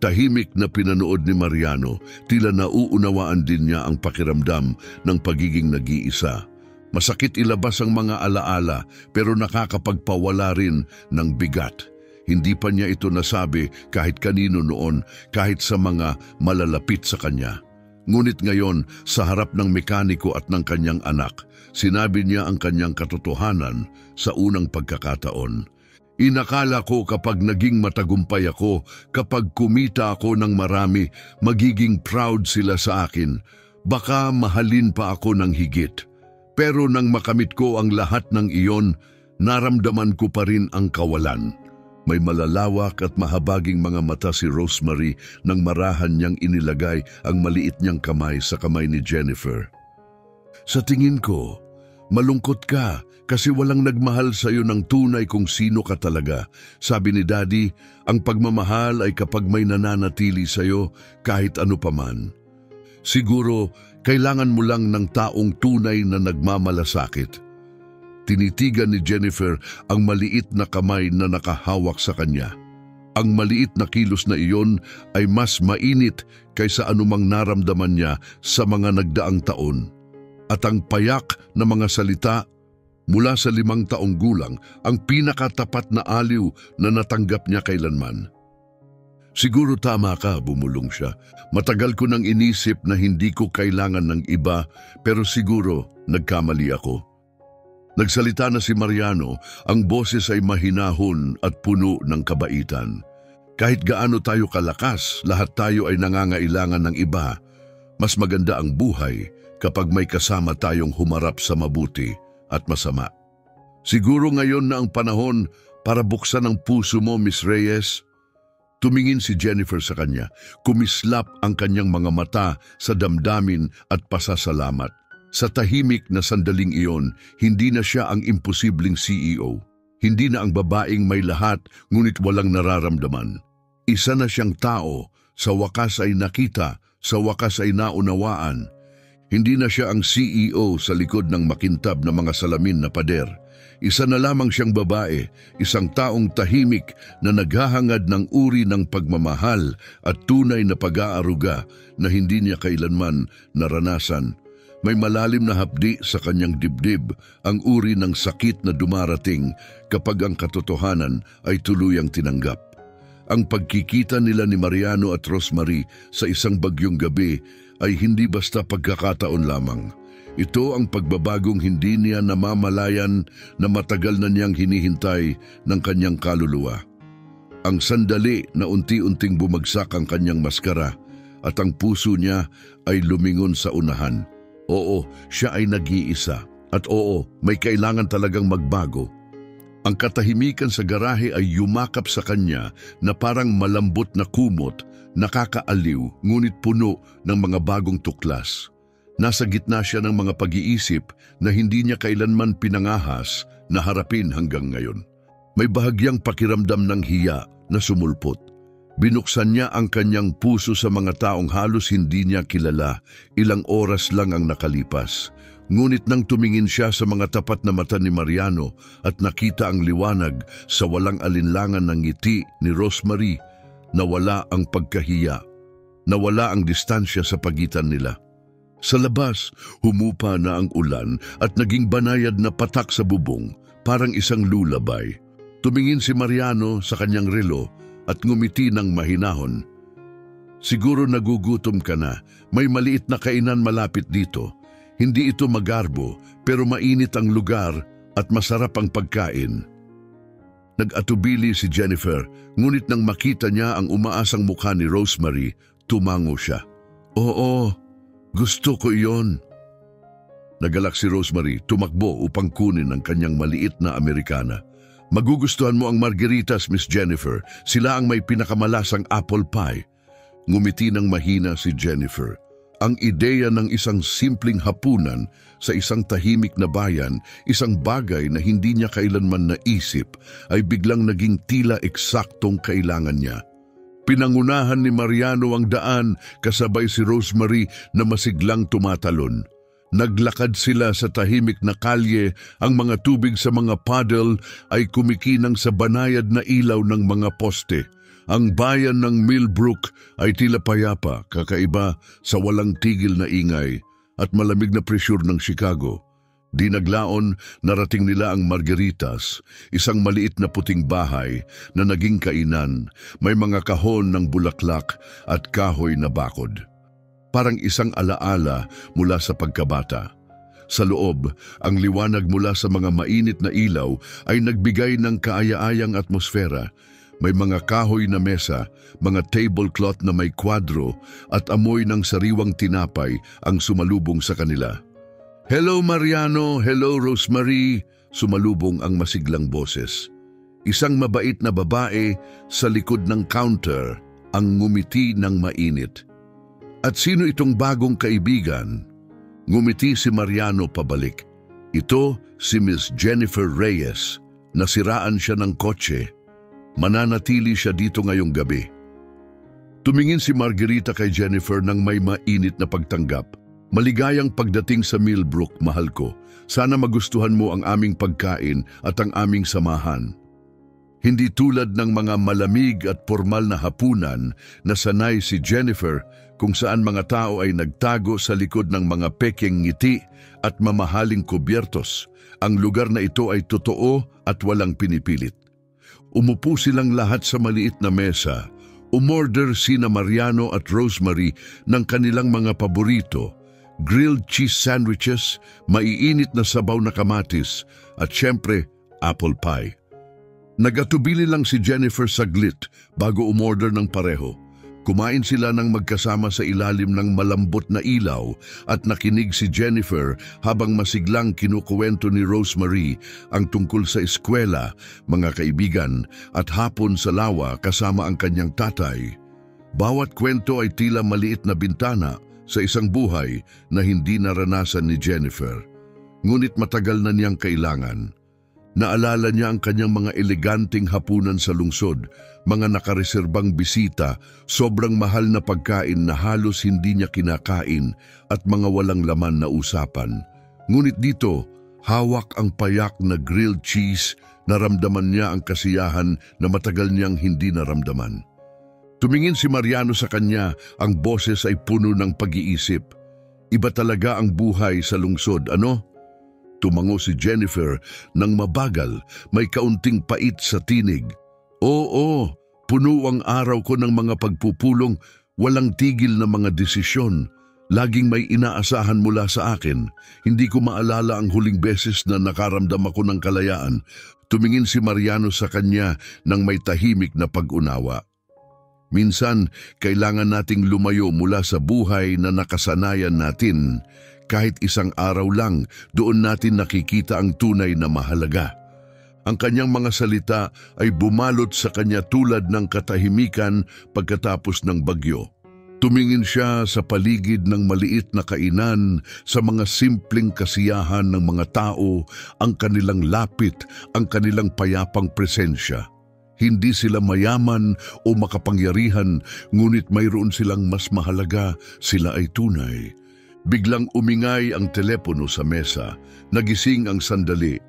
Tahimik na pinanood ni Mariano, tila nauunawaan din niya ang pakiramdam ng pagiging nag-iisa. Masakit ilabas ang mga alaala pero nakakapagpawala rin ng bigat. Hindi pa niya ito nasabi kahit kanino noon, kahit sa mga malalapit sa kanya. Ngunit ngayon, sa harap ng mekaniko at ng kanyang anak, sinabi niya ang kanyang katotohanan sa unang pagkakataon. Inakala ko kapag naging matagumpay ako, kapag kumita ako ng marami, magiging proud sila sa akin. Baka mahalin pa ako ng higit. Pero nang makamit ko ang lahat ng iyon, naramdaman ko pa rin ang kawalan. May malalawak at mahabaging mga mata si Rosemary nang marahan niyang inilagay ang maliit niyang kamay sa kamay ni Jennifer. Sa tingin ko, malungkot ka kasi walang nagmahal sa iyo ng tunay kung sino ka talaga. Sabi ni Daddy, ang pagmamahal ay kapag may nananatili sa iyo kahit ano paman. Siguro, kailangan mo lang ng taong tunay na nagmamalasakit. Tinitigan ni Jennifer ang maliit na kamay na nakahawak sa kanya. Ang maliit na kilos na iyon ay mas mainit kaysa anumang naramdaman niya sa mga nagdaang taon. At ang payak na mga salita mula sa 5 taong gulang, ang pinakatapat na aliw na natanggap niya kailanman. Siguro tama ka, bumulong siya. Matagal ko nang inisip na hindi ko kailangan ng iba, pero siguro nagkamali ako. Nagsalita na si Mariano, ang boses ay mahinahon at puno ng kabaitan. Kahit gaano tayo kalakas, lahat tayo ay nangangailangan ng iba. Mas maganda ang buhay kapag may kasama tayong humarap sa mabuti at masama. Siguro ngayon na ang panahon para buksan ang puso mo, Miss Reyes. Tumingin si Jennifer sa kanya, kumislap ang kanyang mga mata sa damdamin at pasasalamat. Sa tahimik na sandaling iyon, hindi na siya ang imposibleng CEO. Hindi na ang babaeng may lahat ngunit walang nararamdaman. Isa na siyang tao, sa wakas ay nakita, sa wakas ay naunawaan. Hindi na siya ang CEO sa likod ng makintab na mga salamin na pader. Isa na lamang siyang babae, isang taong tahimik na naghahangad ng uri ng pagmamahal at tunay na pag-aaruga na hindi niya kailanman naranasan. May malalim na hapdi sa kanyang dibdib, ang uri ng sakit na dumarating kapag ang katotohanan ay tuluyang tinanggap. Ang pagkikita nila ni Mariano at Rosemary sa isang bagyong gabi ay hindi basta pagkakataon lamang. Ito ang pagbabagong hindi niya namamalayan na matagal na niyang hinihintay ng kanyang kaluluwa. Ang sandali na unti-unting bumagsak ang kanyang maskara at ang puso niya ay lumingon sa unahan. Oo, siya ay nag-iisa. At oo, may kailangan talagang magbago. Ang katahimikan sa garahe ay yumakap sa kanya na parang malambot na kumot, nakakaaliw, ngunit puno ng mga bagong tuklas. Nasa gitna siya ng mga pag-iisip na hindi niya kailanman pinangahas na harapin hanggang ngayon. May bahagyang pakiramdam ng hiya na sumulpot. Binuksan niya ang kanyang puso sa mga taong halos hindi niya kilala. Ilang oras lang ang nakalipas. Ngunit nang tumingin siya sa mga tapat na mata ni Mariano at nakita ang liwanag sa walang alinlangan ng ngiti ni Rosemary, nawala ang pagkahiya. Nawala ang distansya sa pagitan nila. Sa labas, humupa na ang ulan at naging banayad na patak sa bubong, parang isang lulabay. Tumingin si Mariano sa kanyang relo at ngumiti ng mahinahon. Siguro nagugutom ka na, may maliit na kainan malapit dito. Hindi ito magarbo, pero mainit ang lugar at masarap ang pagkain. Nag-atubili si Jennifer, ngunit nang makita niya ang umaasang mukha ni Rosemary, tumango siya. Oo, gusto ko iyon. Nagalak si Rosemary, tumakbo upang kunin ang kanyang maliit na Amerikana. Magugustuhan mo ang margaritas, Miss Jennifer. Sila ang may pinakamalasang apple pie. Ngumiti ng mahina si Jennifer. Ang ideya ng isang simpleng hapunan sa isang tahimik na bayan, isang bagay na hindi niya kailanman naisip, ay biglang naging tila eksaktong kailangan niya. Pinangunahan ni Mariano ang daan kasabay si Rosemary na masiglang tumatalon. Naglakad sila sa tahimik na kalye, ang mga tubig sa mga paddle ay kumikinang sa banayad na ilaw ng mga poste. Ang bayan ng Millbrook ay tila payapa, kakaiba sa walang tigil na ingay at malamig na presyur ng Chicago. Di naglaon, narating nila ang Margaritas, isang maliit na puting bahay na naging kainan, may mga kahon ng bulaklak at kahoy na bakod. Parang isang alaala mula sa pagkabata. Sa loob, ang liwanag mula sa mga mainit na ilaw ay nagbigay ng kaaya-ayang atmosfera. May mga kahoy na mesa, mga tablecloth na may kwadro at amoy ng sariwang tinapay ang sumalubong sa kanila. "Hello Mariano, hello Rosemary," sumalubong ang masiglang boses. Isang mabait na babae sa likod ng counter ang ngumiti ng mainit. "At sino itong bagong kaibigan?" Ngumiti si Mariano pabalik. "Ito si Miss Jennifer Reyes. Nasiraan siya ng kotse. Mananatili siya dito ngayong gabi." Tumingin si Margarita kay Jennifer nang may mainit na pagtanggap. "Maligayang pagdating sa Millbrook, mahal ko. Sana magustuhan mo ang aming pagkain at ang aming samahan." Hindi tulad ng mga malamig at formal na hapunan na sanay si Jennifer kung saan mga tao ay nagtago sa likod ng mga pekeng ngiti at mamahaling kubyertos. Ang lugar na ito ay totoo at walang pinipilit. Umupo silang lahat sa maliit na mesa. Umorder sina Mariano at Rosemary ng kanilang mga paborito, grilled cheese sandwiches, maiinit na sabaw na kamatis, at syempre, apple pie. Nagatubili lang si Jennifer saglit bago umorder ng pareho. Kumain sila ng magkasama sa ilalim ng malambot na ilaw at nakinig si Jennifer habang masiglang kinukuwento ni Rosemary ang tungkol sa eskwela, mga kaibigan, at hapon sa lawa kasama ang kanyang tatay. Bawat kwento ay tila maliit na bintana sa isang buhay na hindi naranasan ni Jennifer. Ngunit matagal na niyang kailangan. Naalala niya ang kanyang mga eleganteng hapunan sa lungsod, mga nakareserbang bisita, sobrang mahal na pagkain na halos hindi niya kinakain at mga walang laman na usapan. Ngunit dito, hawak ang payak na grilled cheese, naramdaman niya ang kasiyahan na matagal niyang hindi naramdaman. Tumingin si Mariano sa kanya, ang boses ay puno ng pag-iisip. "Iba talaga ang buhay sa lungsod, ano?" Tumango si Jennifer nang mabagal, may kaunting pait sa tinig. "Oo, puno ang araw ko ng mga pagpupulong, walang tigil na mga desisyon. Laging may inaasahan mula sa akin. Hindi ko maalala ang huling beses na nakaramdam ako ng kalayaan." Tumingin si Mariano sa kanya nang may tahimik na pag-unawa. Minsan, kailangan nating lumayo mula sa buhay na nakasanayan natin. Kahit isang araw lang, doon natin nakikita ang tunay na mahalaga. Ang kanyang mga salita ay bumalot sa kanya tulad ng katahimikan pagkatapos ng bagyo. Tumingin siya sa paligid ng maliit na kainan, sa mga simpleng kasiyahan ng mga tao, ang kanilang lapit, ang kanilang payapang presensya. Hindi sila mayaman o makapangyarihan, ngunit mayroon silang mas mahalaga, sila ay tunay. Biglang umingay ang telepono sa mesa, nagising ang sandali.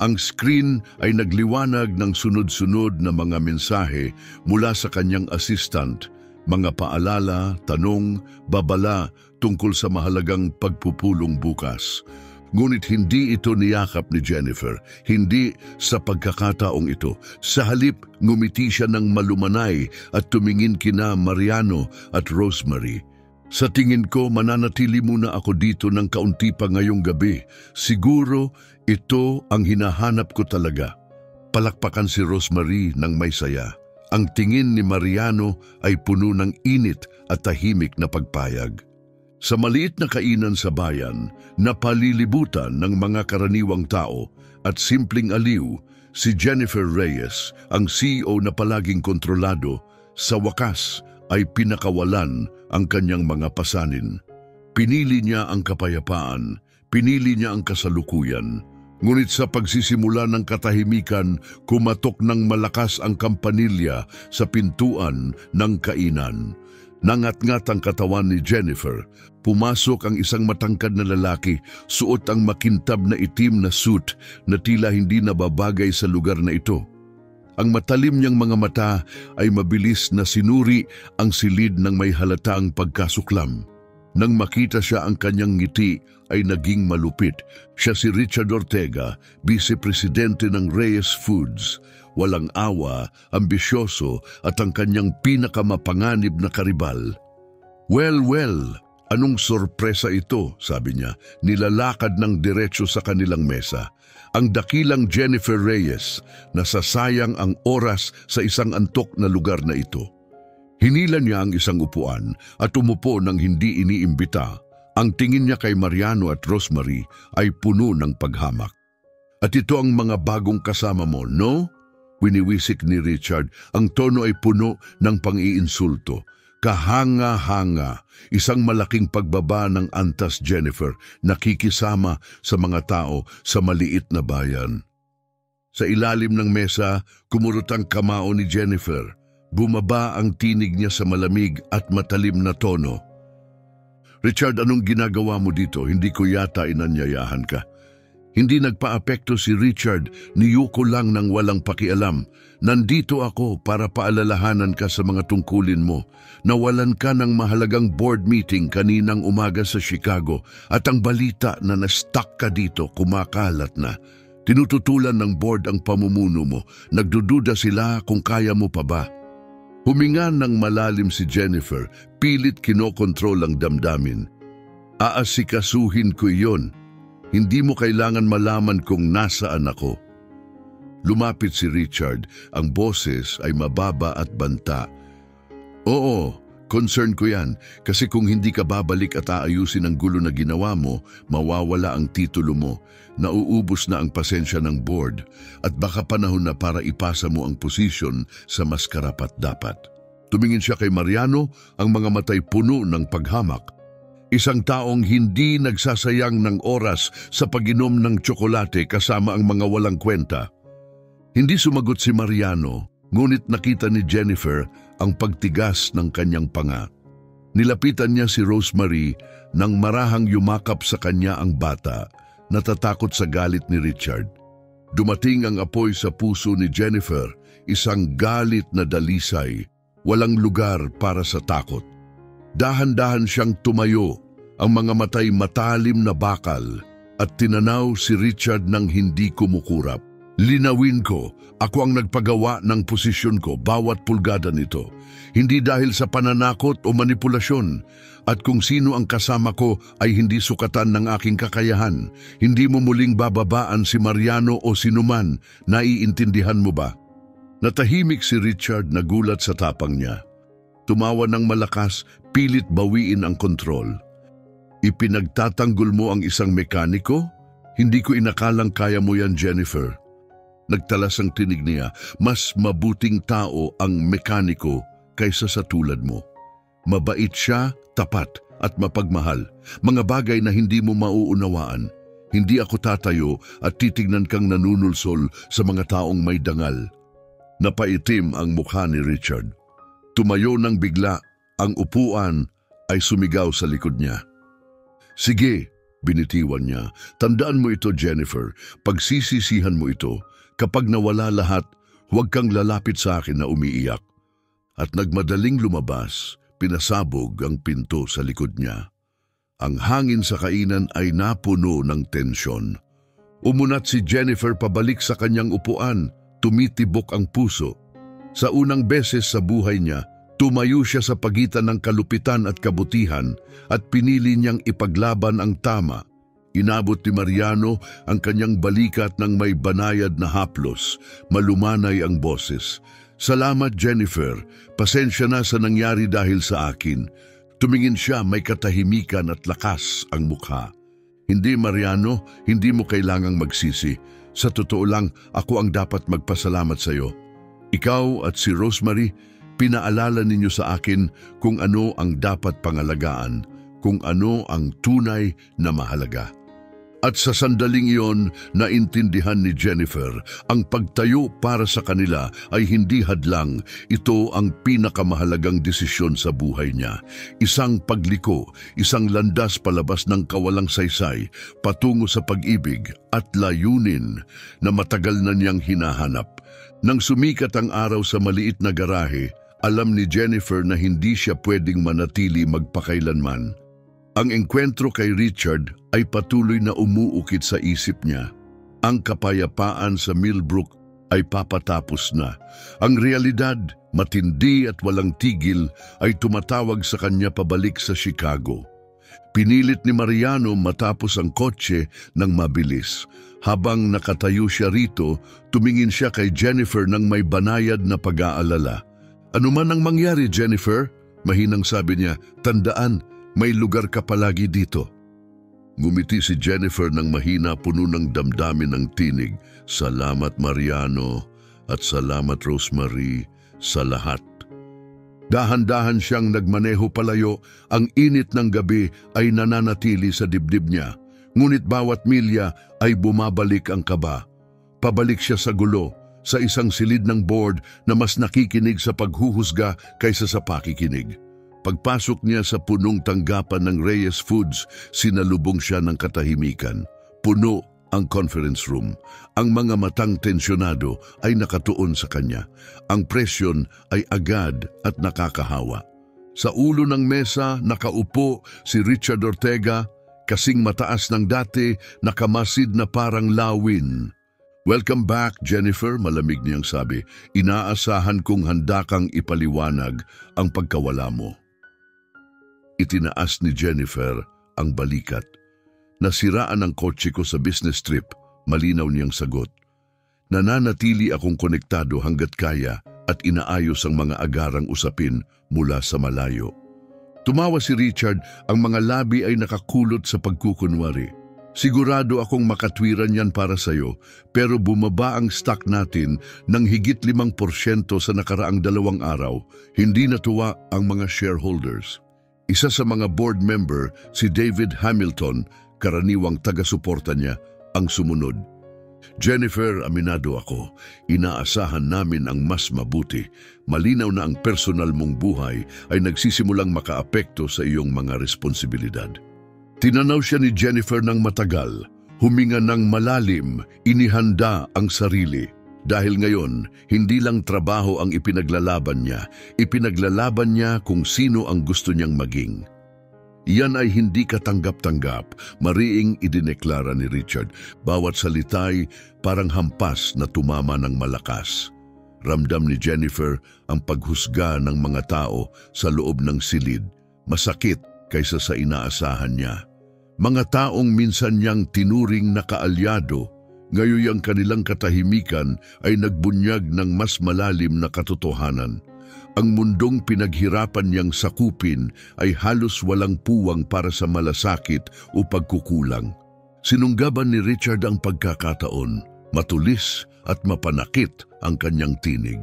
Ang screen ay nagliwanag ng sunod-sunod na mga mensahe mula sa kanyang assistant, mga paalala, tanong, babala tungkol sa mahalagang pagpupulong bukas. Ngunit hindi ito niyakap ni Jennifer, hindi sa pagkakataong ito. Sa halip, ngumiti siya ng malumanay at tumingin kina Mariano at Rosemary. "Sa tingin ko, mananatili muna ako dito ng kaunti pa ngayong gabi. Siguro, ito ang hinahanap ko talaga." Palakpakan si Rosemary ng may saya. Ang tingin ni Mariano ay puno ng init at tahimik na pagpayag. Sa maliit na kainan sa bayan, napalilibutan ng mga karaniwang tao at simpleng aliw, si Jennifer Reyes, ang CEO na palaging kontrolado, sa wakas ay pinakawalan ang kanyang mga pasanin. Pinili niya ang kapayapaan, pinili niya ang kasalukuyan. Ngunit sa pagsisimula ng katahimikan, kumatok ng malakas ang kampanilya sa pintuan ng kainan. Nangat-ngat ang katawan ni Jennifer. Pumasok ang isang matangkad na lalaki, suot ang makintab na itim na suit na tila hindi nababagay sa lugar na ito. Ang matalim niyang mga mata ay mabilis na sinuri ang silid ng may halataang pagkasuklam. Nang makita siya ang kanyang ngiti ay naging malupit. Siya si Richard Ortega, Vice-Presidente ng Reyes Foods. Walang awa, ambisyoso at ang kanyang pinakamapanganib na karibal. Well, anong sorpresa ito, sabi niya, nilalakad ng diretso sa kanilang mesa. Ang dakilang Jennifer Reyes, nasasayang ang oras sa isang antok na lugar na ito. Hinila niya ang isang upuan at umupo nang hindi iniimbita. Ang tingin niya kay Mariano at Rosemary ay puno ng paghamak. At ito ang mga bagong kasama mo, no? Winiwisik ni Richard. Ang tono ay puno ng pang-iinsulto. Kahanga-hanga, isang malaking pagbaba ng antas Jennifer, nakikisama sa mga tao sa maliit na bayan. Sa ilalim ng mesa, kumurot ang kamao ni Jennifer. Bumaba ang tinig niya sa malamig at matalim na tono. Richard, anong ginagawa mo dito? Hindi ko yata inanyayahan ka. Hindi nagpa-apekto si Richard, niyuko lang ng walang pakialam. Nandito ako para paalalahanan ka sa mga tungkulin mo. Nawalan ka ng mahalagang board meeting kaninang umaga sa Chicago at ang balita na na-stuck ka dito kumakalat na. Tinututulan ng board ang pamumuno mo. Nagdududa sila kung kaya mo pa ba. Huminga ng malalim si Jennifer, pilit kinokontrol ang damdamin. Aasikasuhin ko iyon. Hindi mo kailangan malaman kung nasaan ako. Lumapit si Richard, ang boses ay mababa at banta. Oo, concern ko yan, kasi kung hindi ka babalik at aayusin ang gulo na ginawa mo, mawawala ang titulo mo. Nauubos na ang pasensya ng board at baka panahon na para ipasa mo ang posisyon sa mas karapat-dapat. Tumingin siya kay Mariano, ang mga matay puno ng paghamak. Isang taong hindi nagsasayang ng oras sa pag-inom ng tsokolate kasama ang mga walang kwenta. Hindi sumagot si Mariano, ngunit nakita ni Jennifer ang pagtigas ng kanyang panga. Nilapitan niya si Rosemary nang marahang yumakap sa kanya ang bata, natatakot sa galit ni Richard. Dumating ang apoy sa puso ni Jennifer, isang galit na dalisay, walang lugar para sa takot. Dahan-dahan siyang tumayo, ang mga matay matalim na bakal, at tinanaw si Richard nang hindi kumukurap. Linawin ko, ako ang nagpagawa ng posisyon ko bawat pulgada nito. Hindi dahil sa pananakot o manipulasyon. At kung sino ang kasama ko ay hindi sukatan ng aking kakayahan. Hindi mo muling bababaan si Mariano o sinuman. Naiintindihan mo ba? Natahimik si Richard, nagulat sa tapang niya. Tumawa ng malakas, pilit bawiin ang kontrol. Ipinagtatanggol mo ang isang mekaniko? Hindi ko inakalang kaya mo yan, Jennifer. Nagtalas ang tinig niya, mas mabuting tao ang mekaniko kaysa sa tulad mo. Mabait siya, tapat at mapagmahal. Mga bagay na hindi mo mauunawaan. Hindi ako tatayo at titignan kang nanunulsol sa mga taong may dangal. Napaitim ang mukha ni Richard. Tumayo ng bigla, ang upuan ay sumigaw sa likod niya. Sige, binitiwan niya. Tandaan mo ito, Jennifer. Pagsisisihan mo ito. Kapag nawala lahat, huwag kang lalapit sa akin na umiiyak. At nagmadaling lumabas, pinasabog ang pinto sa likod niya. Ang hangin sa kainan ay napuno ng tensyon. Umunat si Jennifer pabalik sa kanyang upuan, tumitibok ang puso. Sa unang beses sa buhay niya, tumayo siya sa pagitan ng kalupitan at kabutihan at pinili niyang ipaglaban ang tama. Inabot ni Mariano ang kanyang balikat ng may banayad na haplos. Malumanay ang boses. Salamat, Jennifer. Pasensya na sa nangyari dahil sa akin. Tumingin siya, may katahimikan at lakas ang mukha. Hindi, Mariano, hindi mo kailangang magsisi. Sa totoo lang, ako ang dapat magpasalamat sa iyo. Ikaw at si Rosemary, pinaalala ninyo sa akin kung ano ang dapat pangalagaan, kung ano ang tunay na mahalaga. At sa sandaling iyon, naintindihan ni Jennifer, ang pagtayo para sa kanila ay hindi hadlang. Ito ang pinakamahalagang desisyon sa buhay niya. Isang pagliko, isang landas palabas ng kawalang saysay, patungo sa pag-ibig at layunin na matagal na niyang hinahanap. Nang sumikat ang araw sa maliit na garahe, alam ni Jennifer na hindi siya pwedeng manatili magpakailanman. Ang engkwentro kay Richard ay patuloy na umuukit sa isip niya. Ang kapayapaan sa Millbrook ay papatapos na. Ang realidad, matindi at walang tigil, ay tumatawag sa kanya pabalik sa Chicago. Pinilit ni Mariano matapos ang kotse ng mabilis. Habang nakatayo siya rito, tumingin siya kay Jennifer ng may banayad na pag-aalala. "Ano man ang mangyari, Jennifer?" Mahinang sabi niya, "Tandaan, may lugar ka palagi dito." Ngumiti si Jennifer ng mahina, puno ng damdamin ng tinig. "Salamat, Mariano, at salamat, Rosemary, sa lahat." Dahan-dahan siyang nagmaneho palayo. Ang init ng gabi ay nananatili sa dibdib niya. Ngunit bawat milya ay bumabalik ang kaba. Pabalik siya sa gulo, sa isang silid ng board na mas nakikinig sa paghuhusga kaysa sa pakikinig. Pagpasok niya sa punong tanggapan ng Reyes Foods, sinalubong siya ng katahimikan. Puno ang conference room. Ang mga matang tensyonado ay nakatuon sa kanya. Ang presyon ay agad at nakakahawa. Sa ulo ng mesa nakaupo si Richard Ortega, kasing mataas ng dati, nakamasid na parang lawin. "Welcome back, Jennifer," malamig niyang sabi. "Inaasahan kong handa kang ipaliwanag ang pagkawala mo." Itinaas ni Jennifer ang balikat. "Nasiraan ang kotse ko sa business trip," malinaw niyang sagot. "Nananatili akong konektado hanggat kaya at inaayos ang mga agarang usapin mula sa malayo." Tumawa si Richard, ang mga labi ay nakakulot sa pagkukunwari. "Sigurado akong makatwiran yan para sa'yo, pero bumaba ang stock natin ng higit 5% sa nakaraang 2 araw. Hindi natuwa ang mga shareholders." Isa sa mga board member, si David Hamilton, karaniwang taga-suporta niya, ang sumunod. "Jennifer, aminado ako, inaasahan namin ang mas mabuti. Malinaw na ang personal mong buhay ay nagsisimulang makaapekto sa iyong mga responsibilidad." Tinanaw siya ni Jennifer ng matagal, huminga ng malalim, inihanda ang sarili. Dahil ngayon, hindi lang trabaho ang ipinaglalaban niya kung sino ang gusto niyang maging. Iyan ay hindi katanggap-tanggap, mariing idineklara ni Richard. Bawat salita'y parang hampas na tumama ng malakas. Ramdam ni Jennifer ang paghusga ng mga tao sa loob ng silid, masakit kaysa sa inaasahan niya. Mga taong minsan niyang tinuring na kaalyado, ngayon ang kanilang katahimikan ay nagbunyag ng mas malalim na katotohanan. Ang mundong pinaghirapan niyang sakupin ay halos walang puwang para sa malasakit o pagkukulang. Sinunggaban ni Richard ang pagkakataon, matulis at mapanakit ang kanyang tinig.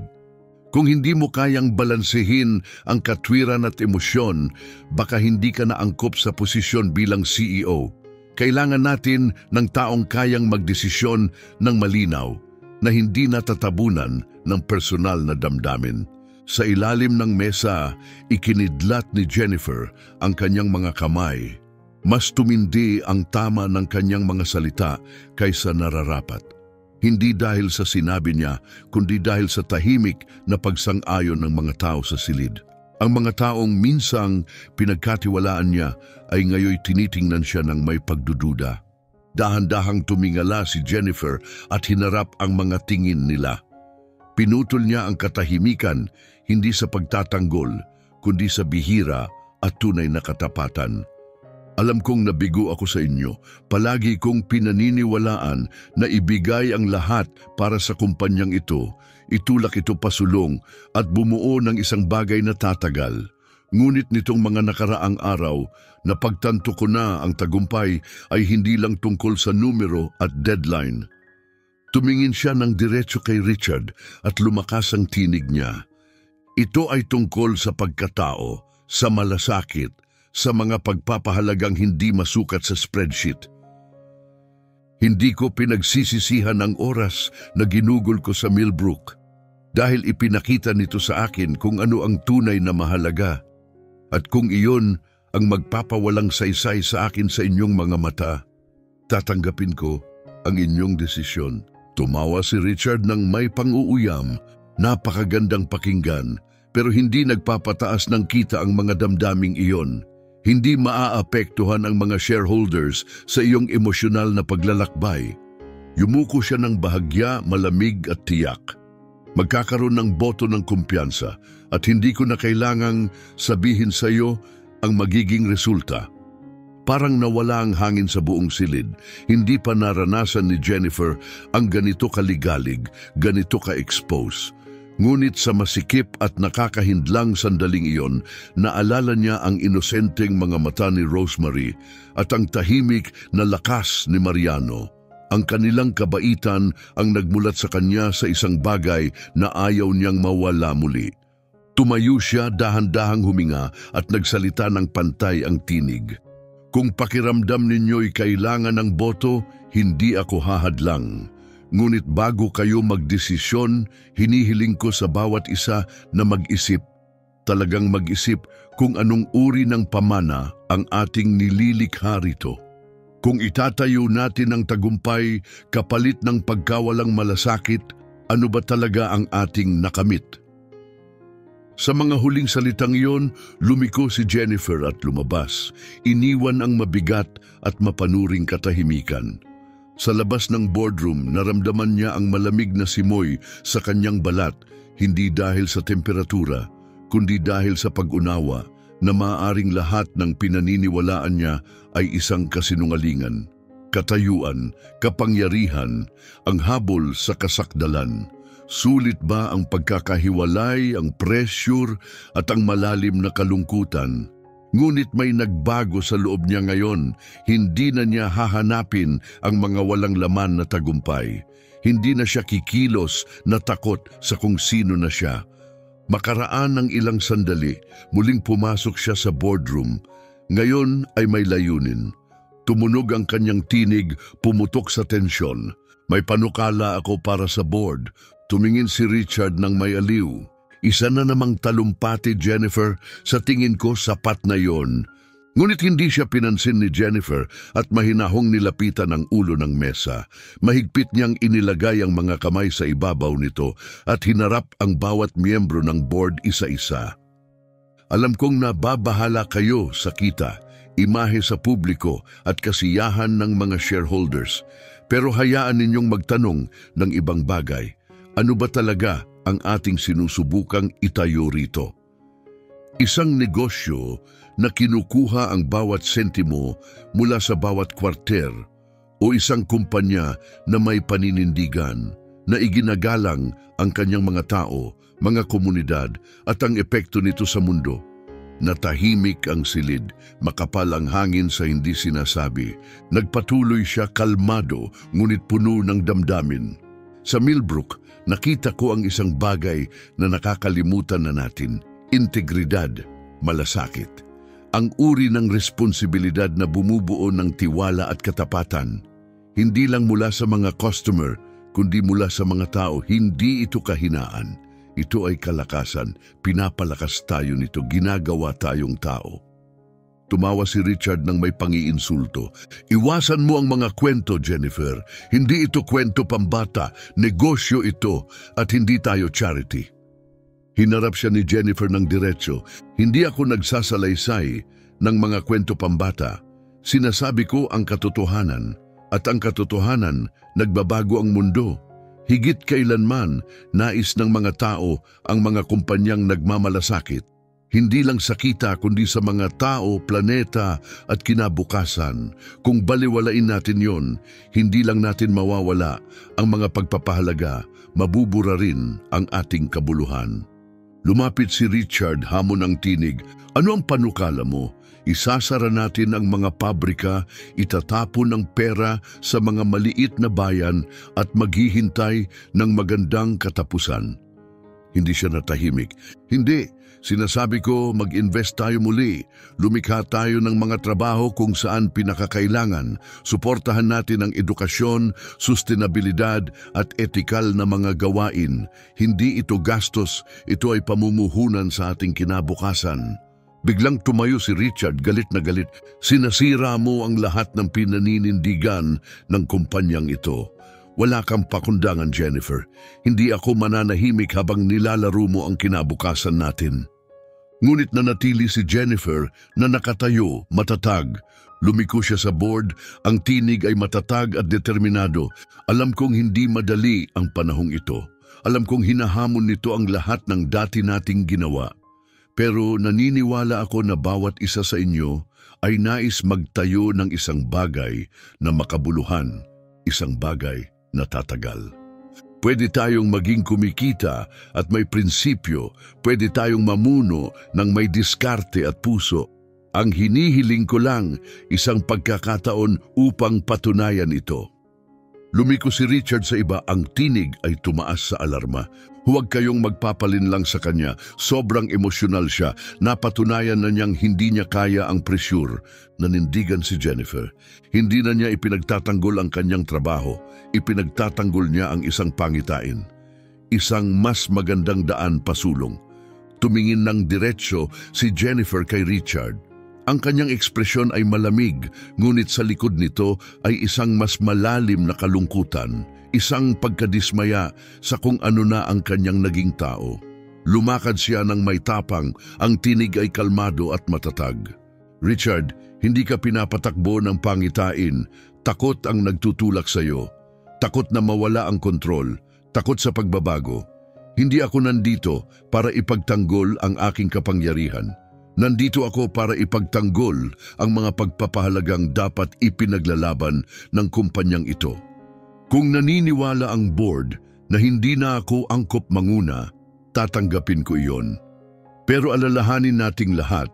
"Kung hindi mo kayang balansehin ang katwiran at emosyon, baka hindi ka naangkop sa posisyon bilang CEO. Kailangan natin ng taong kayang magdesisyon ng malinaw na hindi natatabunan ng personal na damdamin." Sa ilalim ng mesa, ikinidlat ni Jennifer ang kanyang mga kamay. Mas tumindi ang tama ng kanyang mga salita kaysa nararapat. Hindi dahil sa sinabi niya, kundi dahil sa tahimik na pagsang-ayon ng mga tao sa silid. Ang mga taong minsang pinagkatiwalaan niya ay ngayoy tinitingnan siya ng may pagdududa. Dahan-dahang tumingala si Jennifer at hinarap ang mga tingin nila. Pinutol niya ang katahimikan, hindi sa pagtatanggol, kundi sa bihira at tunay na katapatan. "Alam kong nabigo ako sa inyo. Palagi kong pinaniniwalaan na ibigay ang lahat para sa kumpanyang ito. Itulak ito pasulong at bumuo ng isang bagay na tatagal. Ngunit nitong mga nakaraang araw, napagtanto ko na ang tagumpay ay hindi lang tungkol sa numero at deadline." Tumingin siya ng diretso kay Richard at lumakas ang tinig niya. "Ito ay tungkol sa pagkatao, sa malasakit, sa mga pagpapahalagang hindi masukat sa spreadsheet. Hindi ko pinagsisisihan ang oras na ginugol ko sa Millbrook dahil ipinakita nito sa akin kung ano ang tunay na mahalaga at kung iyon ang magpapawalang saysay sa akin sa inyong mga mata. Tatanggapin ko ang inyong desisyon." Tumawa si Richard ng may pang-uuyam, napakagandang pakinggan, pero hindi nagpapataas ng kita ang mga damdaming iyon. Hindi maaapektuhan ang mga shareholders sa iyong emosyonal na paglalakbay. Yumuko siya ng bahagya, malamig at tiyak. Magkakaroon ng boto ng kumpiyansa at hindi ko na kailangang sabihin sa iyo ang magiging resulta. Parang nawala ang hangin sa buong silid. Hindi pa naranasan ni Jennifer ang ganito kaligalig, ganito ka-expose. Ngunit sa masikip at nakakahindlang sandaling iyon, naalala niya ang inosenteng mga mata ni Rosemary at ang tahimik na lakas ni Mariano. Ang kanilang kabaitan ang nagmulat sa kanya sa isang bagay na ayaw niyang mawala muli. Tumayo siya, dahan-dahang huminga at nagsalita ng pantay ang tinig. Kung pakiramdam ninyo'y kailangan ng boto, hindi ako hahadlang. Ngunit bago kayo magdesisyon, hinihiling ko sa bawat isa na mag-isip. Talagang mag-isip kung anong uri ng pamana ang ating nililikha rito. Kung itatayo natin ang tagumpay kapalit ng pagkawalang malasakit, ano ba talaga ang ating nakamit? Sa mga huling salitang iyon, lumiko si Jennifer at lumabas. Iniwan ang mabigat at mapanuring katahimikan. Sa labas ng boardroom, naramdaman niya ang malamig na simoy sa kanyang balat, hindi dahil sa temperatura, kundi dahil sa pag-unawa na maaaring lahat ng pinaniniwalaan niya ay isang kasinungalingan, katayuan, kapangyarihan, ang habol sa kasakdalan. Sulit ba ang pagkakahiwalay, ang pressure at ang malalim na kalungkutan? Ngunit may nagbago sa loob niya ngayon. Hindi na niya hahanapin ang mga walang laman na tagumpay. Hindi na siya kikilos na takot sa kung sino na siya. Makaraan ng ilang sandali, muling pumasok siya sa boardroom. Ngayon ay may layunin. Tumunog ang kanyang tinig, pumutok sa tensyon. May panukala ako para sa board. Tumingin si Richard ng may aliw. Isa na namang talumpati, Jennifer. Sa tingin ko, sapat na yon. Ngunit hindi siya pinansin ni Jennifer at mahinahong nilapitan ang ulo ng mesa. Mahigpit niyang inilagay ang mga kamay sa ibabaw nito at hinarap ang bawat miyembro ng board isa-isa. Alam kong nababahala kayo sa kita, imahe sa publiko at kasiyahan ng mga shareholders. Pero hayaan ninyong magtanong ng ibang bagay. Ano ba talaga ang ating sinusubukang itayo rito? Isang negosyo na kinukuha ang bawat sentimo mula sa bawat kwarter o isang kumpanya na may paninindigan na iginagalang ang kanyang mga tao, mga komunidad at ang epekto nito sa mundo. Natahimik ang silid, makapal ang hangin sa hindi sinasabi. Nagpatuloy siya kalmado ngunit puno ng damdamin. Sa Millbrook, nakita ko ang isang bagay na nakakalimutan na natin. Integridad, malasakit. Ang uri ng responsibilidad na bumubuo ng tiwala at katapatan. Hindi lang mula sa mga customer, kundi mula sa mga tao. Hindi ito kahinaan. Ito ay kalakasan. Pinapalakas tayo nito. Ginagawa tayong tao. Tumawa si Richard ng may pangiinsulto. Iwasan mo ang mga kwento, Jennifer. Hindi ito kwento pambata. Negosyo ito at hindi tayo charity. Hinarap siya ni Jennifer ng diretso. Hindi ako nagsasalaysay ng mga kwento pambata. Sinasabi ko ang katotohanan at ang katotohanan nagbabago ang mundo. Higit kailanman nais ng mga tao ang mga kumpanyang nagmamalasakit. Hindi lang sa kita kundi sa mga tao, planeta at kinabukasan. Kung baliwalain natin yon, hindi lang natin mawawala ang mga pagpapahalaga, mabubura rin ang ating kabuluhan. Lumapit si Richard, hamon ang tinig. Ano ang panukala mo? Isasara natin ang mga pabrika, itatapon ang pera sa mga maliit na bayan at maghihintay ng magandang katapusan. Hindi siya natahimik. Hindi, sinasabi ko mag-invest tayo muli. Lumikha tayo ng mga trabaho kung saan pinakakailangan. Suportahan natin ang edukasyon, sustainabilidad at etikal na mga gawain. Hindi ito gastos, ito ay pamumuhunan sa ating kinabukasan. Biglang tumayo si Richard, galit na galit. Sinasira mo ang lahat ng pinaninindigan ng kumpanyang ito. Wala kang pakundangan, Jennifer. Hindi ako mananahimik habang nilalaro mo ang kinabukasan natin. Ngunit nanatili si Jennifer na nakatayo, matatag. Lumiko siya sa board, ang tinig ay matatag at determinado. Alam kong hindi madali ang panahong ito. Alam kong hinahamon nito ang lahat ng dati nating ginawa. Pero naniniwala ako na bawat isa sa inyo ay nais magtayo ng isang bagay na makabuluhan, isang bagay na tatagal. Pwede tayong maging kumikita at may prinsipyo, pwede tayong mamuno ng may diskarte at puso. Ang hinihiling ko lang, isang pagkakataon upang patunayan ito. Lumiko si Richard sa iba, ang tinig ay tumaas sa alarma. Huwag kayong magpapalinlang sa kanya, sobrang emosyonal siya. Napatunayan na niyang hindi niya kaya ang presyur. Nanindigan si Jennifer. Hindi na niya ipinagtatanggol ang kanyang trabaho, ipinagtatanggol niya ang isang pangitain. Isang mas magandang daan pasulong. Tumingin ng diretsyo si Jennifer kay Richard. Ang kanyang ekspresyon ay malamig, ngunit sa likod nito ay isang mas malalim na kalungkutan, isang pagkadismaya sa kung ano na ang kanyang naging tao. Lumakad siya ng may tapang, ang tinig ay kalmado at matatag. Richard, hindi ka pinapatakbo ng pangitain, takot ang nagtutulak sa iyo. Takot na mawala ang kontrol, takot sa pagbabago. Hindi ako nandito para ipagtanggol ang aking kapangyarihan. Nandito ako para ipagtanggol ang mga pagpapahalagang dapat ipinaglalaban ng kumpanyang ito. Kung naniniwala ang board na hindi na ako angkop manguna, tatanggapin ko iyon. Pero alalahanin nating lahat,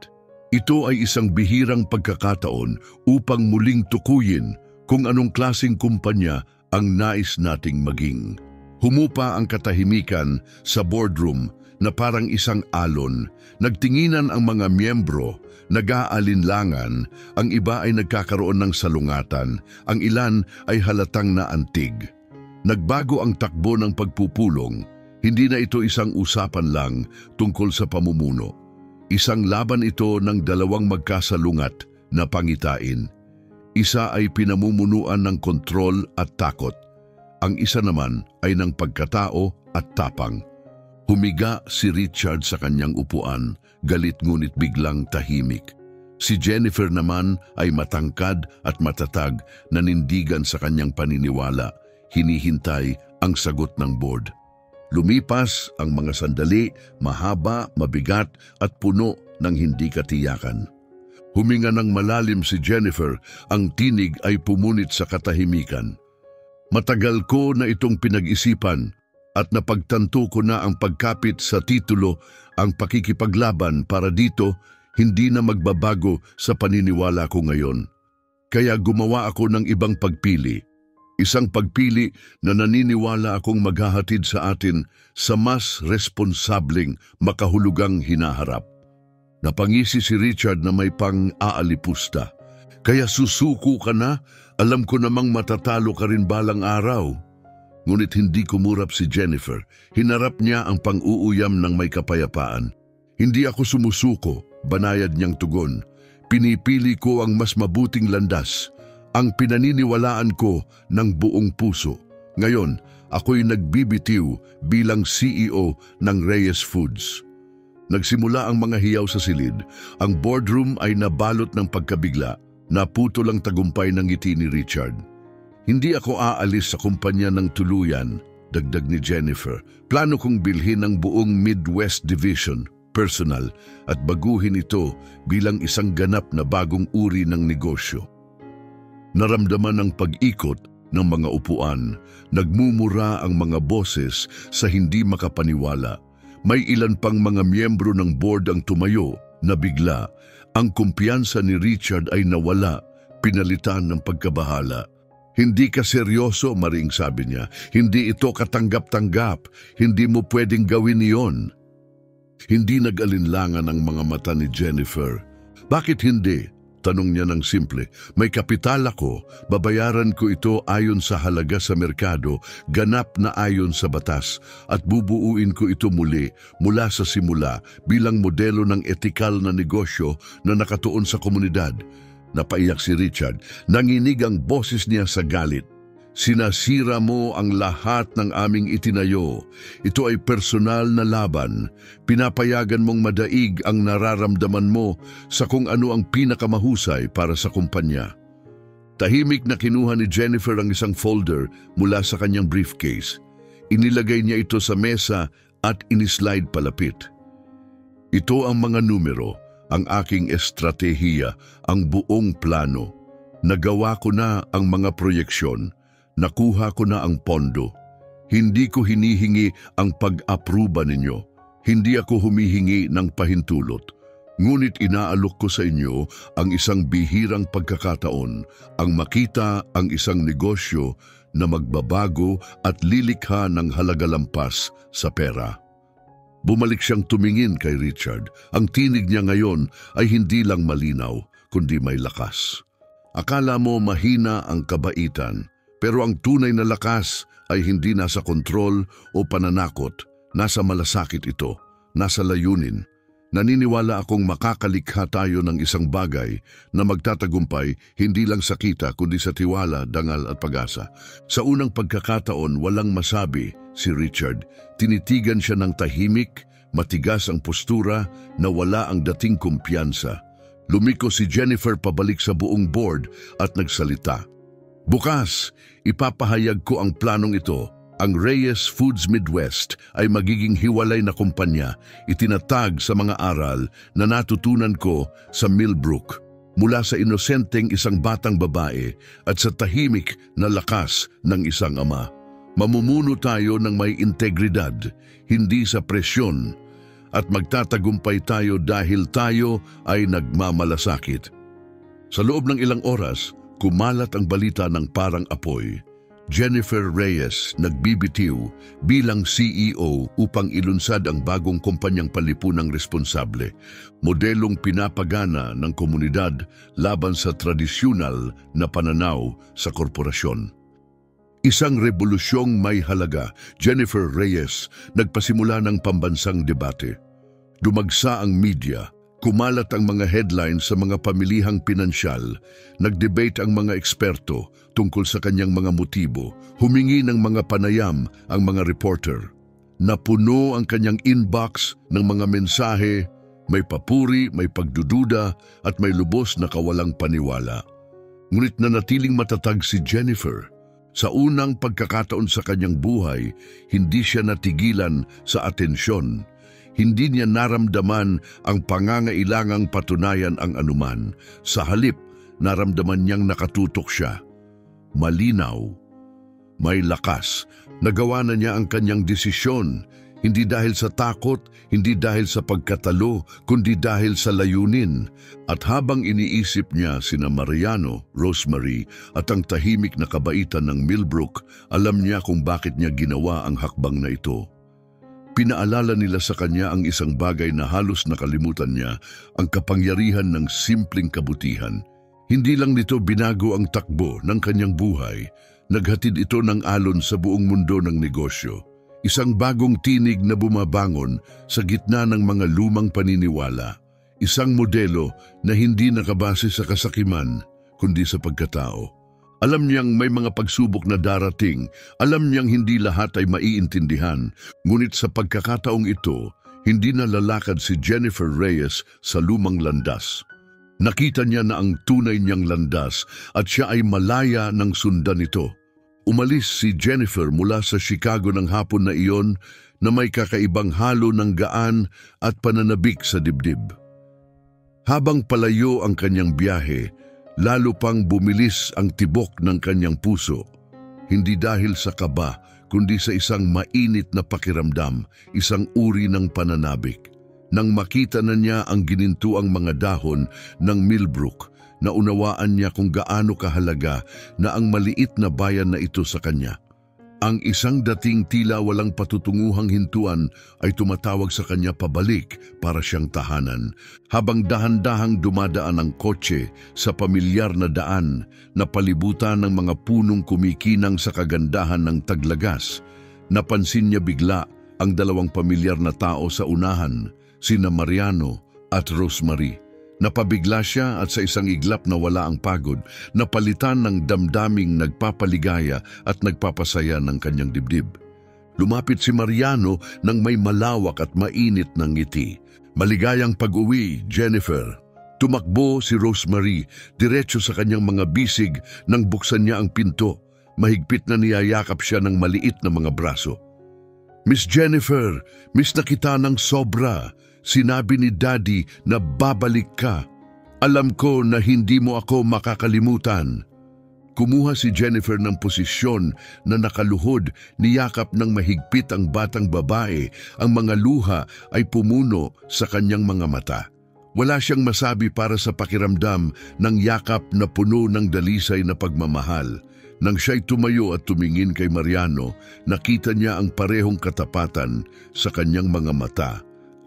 ito ay isang bihirang pagkakataon upang muling tukuyin kung anong klaseng kumpanya ang nais nating maging. Humupa ang katahimikan sa boardroom na parang isang alon. Nagtinginan ang mga miyembro, nag-aalinlangan, ang iba ay nagkakaroon ng salungatan, ang ilan ay halatang naantig. Nagbago ang takbo ng pagpupulong, hindi na ito isang usapan lang tungkol sa pamumuno. Isang laban ito ng dalawang magkasalungat na pangitain. Isa ay pinamumunuan ng kontrol at takot. Ang isa naman ay ng pagkatao at tapang. Humiga si Richard sa kanyang upuan, galit ngunit biglang tahimik. Si Jennifer naman ay matangkad at matatag, nanindigan sa kanyang paniniwala, hinihintay ang sagot ng board. Lumipas ang mga sandali, mahaba, mabigat at puno ng hindi katiyakan. Huminga ng malalim si Jennifer, ang tinig ay pumunit sa katahimikan. Matagal ko na itong pinag-isipan, at napagtanto ko na ang pagkapit sa titulo, ang pakikipaglaban para dito, hindi na magbabago sa paniniwala ko ngayon. Kaya gumawa ako ng ibang pagpili. Isang pagpili na naniniwala akong maghahatid sa atin sa mas responsableng makahulugang hinaharap. Napangisi si Richard na may pang-aalipusta. Kaya susuko ka na, alam ko namang matatalo ka rin balang araw. Ngunit hindi kumurap si Jennifer. Hinarap niya ang pang-uuyam ng may kapayapaan. Hindi ako sumusuko, banayad niyang tugon. Pinipili ko ang mas mabuting landas, ang pinaniniwalaan ko ng buong puso. Ngayon, ako'y nagbibitiw bilang CEO ng Reyes Foods. Nagsimula ang mga hiyaw sa silid. Ang boardroom ay nabalot ng pagkabigla. Naputo lang tagumpay ng ngiti ni Richard. Hindi ako aalis sa kumpanya ng tuluyan, dagdag ni Jennifer. Plano kong bilhin ang buong Midwest Division, personal, at baguhin ito bilang isang ganap na bagong uri ng negosyo. Naramdaman ang pag-ikot ng mga upuan, nagmumura ang mga boses sa hindi makapaniwala. May ilan pang mga miyembro ng board ang tumayo na bigla. Ang kumpiyansa ni Richard ay nawala, pinalitan ng pagkabahala. Hindi ka seryoso, Maring, sabi niya. Hindi ito katanggap-tanggap. Hindi mo pwedeng gawin iyon. Hindi nag-alinlangan ang mga mata ni Jennifer. Bakit hindi? Tanong niya ng simple. May kapital ako, babayaran ko ito ayon sa halaga sa merkado, ganap na ayon sa batas, at bubuuin ko ito muli, mula sa simula, bilang modelo ng etikal na negosyo na nakatuon sa komunidad. Napaiyak si Richard. Nanginig ang boses niya sa galit. Sinasira mo ang lahat ng aming itinayo. Ito ay personal na laban. Pinapayagan mong madaig ang nararamdaman mo sa kung ano ang pinakamahusay para sa kumpanya. Tahimik na kinuha ni Jennifer ang isang folder mula sa kanyang briefcase. Inilagay niya ito sa mesa at inislide palapit. Ito ang mga numero, ang aking estratehiya, ang buong plano. Nagawa ko na ang mga proyeksyon. Nakuha ko na ang pondo. Hindi ko hinihingi ang pag-apruba ninyo. Hindi ako humihingi ng pahintulot. Ngunit inaalok ko sa inyo ang isang bihirang pagkakataon, ang makita ang isang negosyo na magbabago at lilikha ng halagalampas sa pera. Bumalik siyang tumingin kay Richard. Ang tinig niya ngayon ay hindi lang malinaw, kundi may lakas. Akala mo mahina ang kabaitan, pero ang tunay na lakas ay hindi nasa kontrol o pananakot. Nasa malasakit ito, nasa layunin. Naniniwala akong makakalikha tayo ng isang bagay na magtatagumpay hindi lang sa kita kundi sa tiwala, dangal at pag-asa. Sa unang pagkakataon, walang masabi si Richard. Tinitigan siya ng tahimik, matigas ang postura na wala ang dating kumpiyansa. Lumiko si Jennifer pabalik sa buong board at nagsalita. Bukas, ipapahayag ko ang planong ito. Ang Reyes Foods Midwest ay magiging hiwalay na kumpanya, itinatag sa mga aral na natutunan ko sa Millbrook, mula sa inosenteng isang batang babae at sa tahimik na lakas ng isang ama. Mamumuno tayo ng may integridad, hindi sa presyon, at magtatagumpay tayo dahil tayo ay nagmamalasakit. Sa loob ng ilang oras, kumalat ang balita ng parang apoy. Jennifer Reyes nagbibitiw bilang CEO upang ilunsad ang bagong kumpanyang palipunang responsable, modelong pinapagana ng komunidad laban sa tradisyonal na pananaw sa korporasyon. Isang rebolusyong may halaga. Jennifer Reyes nagpasimula ng pambansang debate. Dumagsa ang media. Kumalat ang mga headlines sa mga pamilihang pinansyal, nagdebate ang mga eksperto tungkol sa kanyang mga motibo, humingi ng mga panayam ang mga reporter. Napuno ang kanyang inbox ng mga mensahe, may papuri, may pagdududa at may lubos na kawalang paniwala. Ngunit nanatiling matatag si Jennifer. Sa unang pagkakataon sa kanyang buhay, hindi siya natigilan sa atensyon. Hindi niya naramdaman ang pangangailangang patunayan ang anuman. Sa halip, naramdaman niyang nakatutok siya. Malinaw, may lakas. Nagawa na niya ang kanyang desisyon. Hindi dahil sa takot, hindi dahil sa pagkatalo, kundi dahil sa layunin. At habang iniisip niya sina Mariano, Rosemary at ang tahimik na kabaitan ng Millbrook, alam niya kung bakit niya ginawa ang hakbang na ito. Pinaalala nila sa kanya ang isang bagay na halos nakalimutan niya, ang kapangyarihan ng simpleng kabutihan. Hindi lang nito binago ang takbo ng kanyang buhay, naghatid ito ng alon sa buong mundo ng negosyo. Isang bagong tinig na bumabangon sa gitna ng mga lumang paniniwala. Isang modelo na hindi nakabase sa kasakiman, kundi sa pagkatao. Alam niyang may mga pagsubok na darating, alam niyang hindi lahat ay maiintindihan, ngunit sa pagkakataong ito, hindi na lalakad si Jennifer Reyes sa lumang landas. Nakita niya na ang tunay niyang landas at siya ay malaya ng sundan ito. Umalis si Jennifer mula sa Chicago ng hapon na iyon na may kakaibang halo ng gaan at pananabik sa dibdib. Habang palayo ang kanyang biyahe, lalo pang bumilis ang tibok ng kanyang puso, hindi dahil sa kaba, kundi sa isang mainit na pakiramdam, isang uri ng pananabik. Nang makita na niya ang ginintuang mga dahon ng Millbrook, naunawaan niya kung gaano kahalaga na ang maliit na bayan na ito sa kanya. Ang isang dating tila walang patutunguhang hintuan ay tumatawag sa kanya pabalik para siyang tahanan. Habang dahan-dahang dumadaan ang kotse sa pamilyar na daan na palibutan ng mga punong kumikinang sa kagandahan ng taglagas, napansin niya bigla ang dalawang pamilyar na tao sa unahan, sina Mariano at Rosemary. Napabigla siya at sa isang iglap na wala ang pagod, napalitan ng damdaming nagpapaligaya at nagpapasaya ng kanyang dibdib. Lumapit si Mariano nang may malawak at mainit ng ngiti. Maligayang pag-uwi, Jennifer. Tumakbo si Rosemary diretso sa kanyang mga bisig nang buksan niya ang pinto. Mahigpit na niyayakap siya ng maliit na mga braso. Miss Jennifer, miss na kita ng sobra. Sinabi ni Daddy na babalik ka. Alam ko na hindi mo ako makakalimutan. Kumuha si Jennifer ng posisyon na nakaluhod, niyakap ng mahigpit ang batang babae. Ang mga luha ay pumuno sa kanyang mga mata. Wala siyang masabi para sa pakiramdam ng yakap na puno ng dalisay na pagmamahal. Nang siya'y tumayo at tumingin kay Mariano, nakita niya ang parehong katapatan sa kanyang mga mata.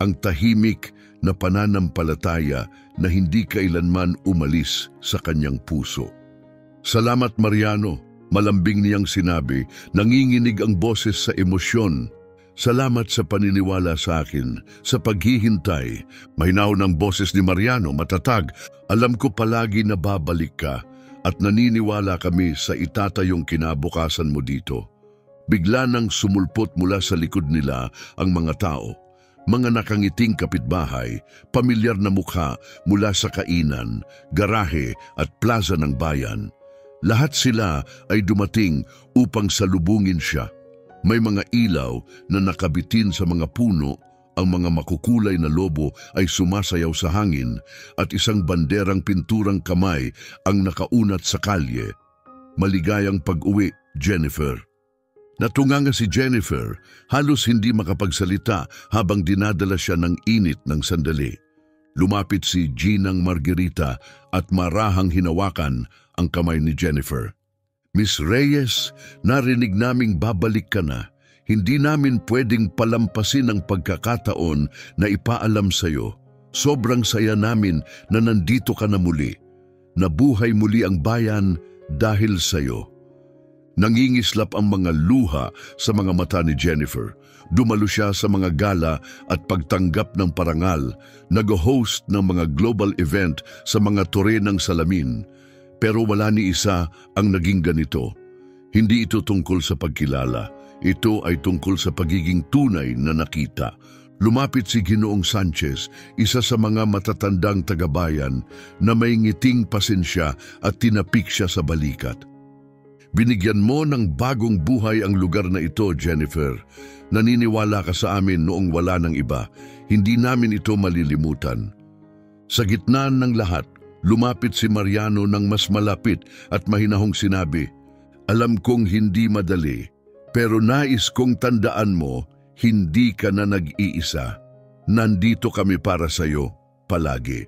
Ang tahimik na pananampalataya na hindi kailanman umalis sa kanyang puso. Salamat Mariano, malambing niyang sinabi, nanginginig ang boses sa emosyon. Salamat sa paniniwala sa akin, sa paghihintay. Mahinaw ng boses ni Mariano, matatag, alam ko palagi na babalik ka at naniniwala kami sa itatayong kinabukasan mo dito. Bigla nang sumulpot mula sa likod nila ang mga tao. Mga nakangiting kapitbahay, pamilyar na mukha mula sa kainan, garahe at plaza ng bayan. Lahat sila ay dumating upang salubungin siya. May mga ilaw na nakabitin sa mga puno, ang mga makukulay na lobo ay sumasayaw sa hangin at isang banderang pinturang kamay ang nakaunat sa kalye. Maligayang pag-uwi, Jennifer. Natunganga si Jennifer, halos hindi makapagsalita habang dinadala siya ng init ng sandali. Lumapit si Ginang Margarita at marahang hinawakan ang kamay ni Jennifer. Miss Reyes, narinig naming babalik ka na. Hindi namin pwedeng palampasin ang pagkakataon na ipaalam sa'yo. Sobrang saya namin na nandito ka na muli. Nabuhay muli ang bayan dahil sa'yo. Nangingislap ang mga luha sa mga mata ni Jennifer. Dumalo siya sa mga gala at pagtanggap ng parangal, nag-host ng mga global event sa mga tore ng salamin. Pero wala ni isa ang naging ganito. Hindi ito tungkol sa pagkilala. Ito ay tungkol sa pagiging tunay na nakita. Lumapit si Ginoong Sanchez, isa sa mga matatandang tagabayan, na may ngiting pasensya at tinapik siya sa balikat. Binigyan mo ng bagong buhay ang lugar na ito, Jennifer. Naniniwala ka sa amin noong wala ng iba. Hindi namin ito malilimutan. Sa gitna ng lahat, lumapit si Mariano ng mas malapit at mahinahong sinabi, alam kong hindi madali, pero nais kong tandaan mo, hindi ka na nag-iisa. Nandito kami para sa'yo, palagi.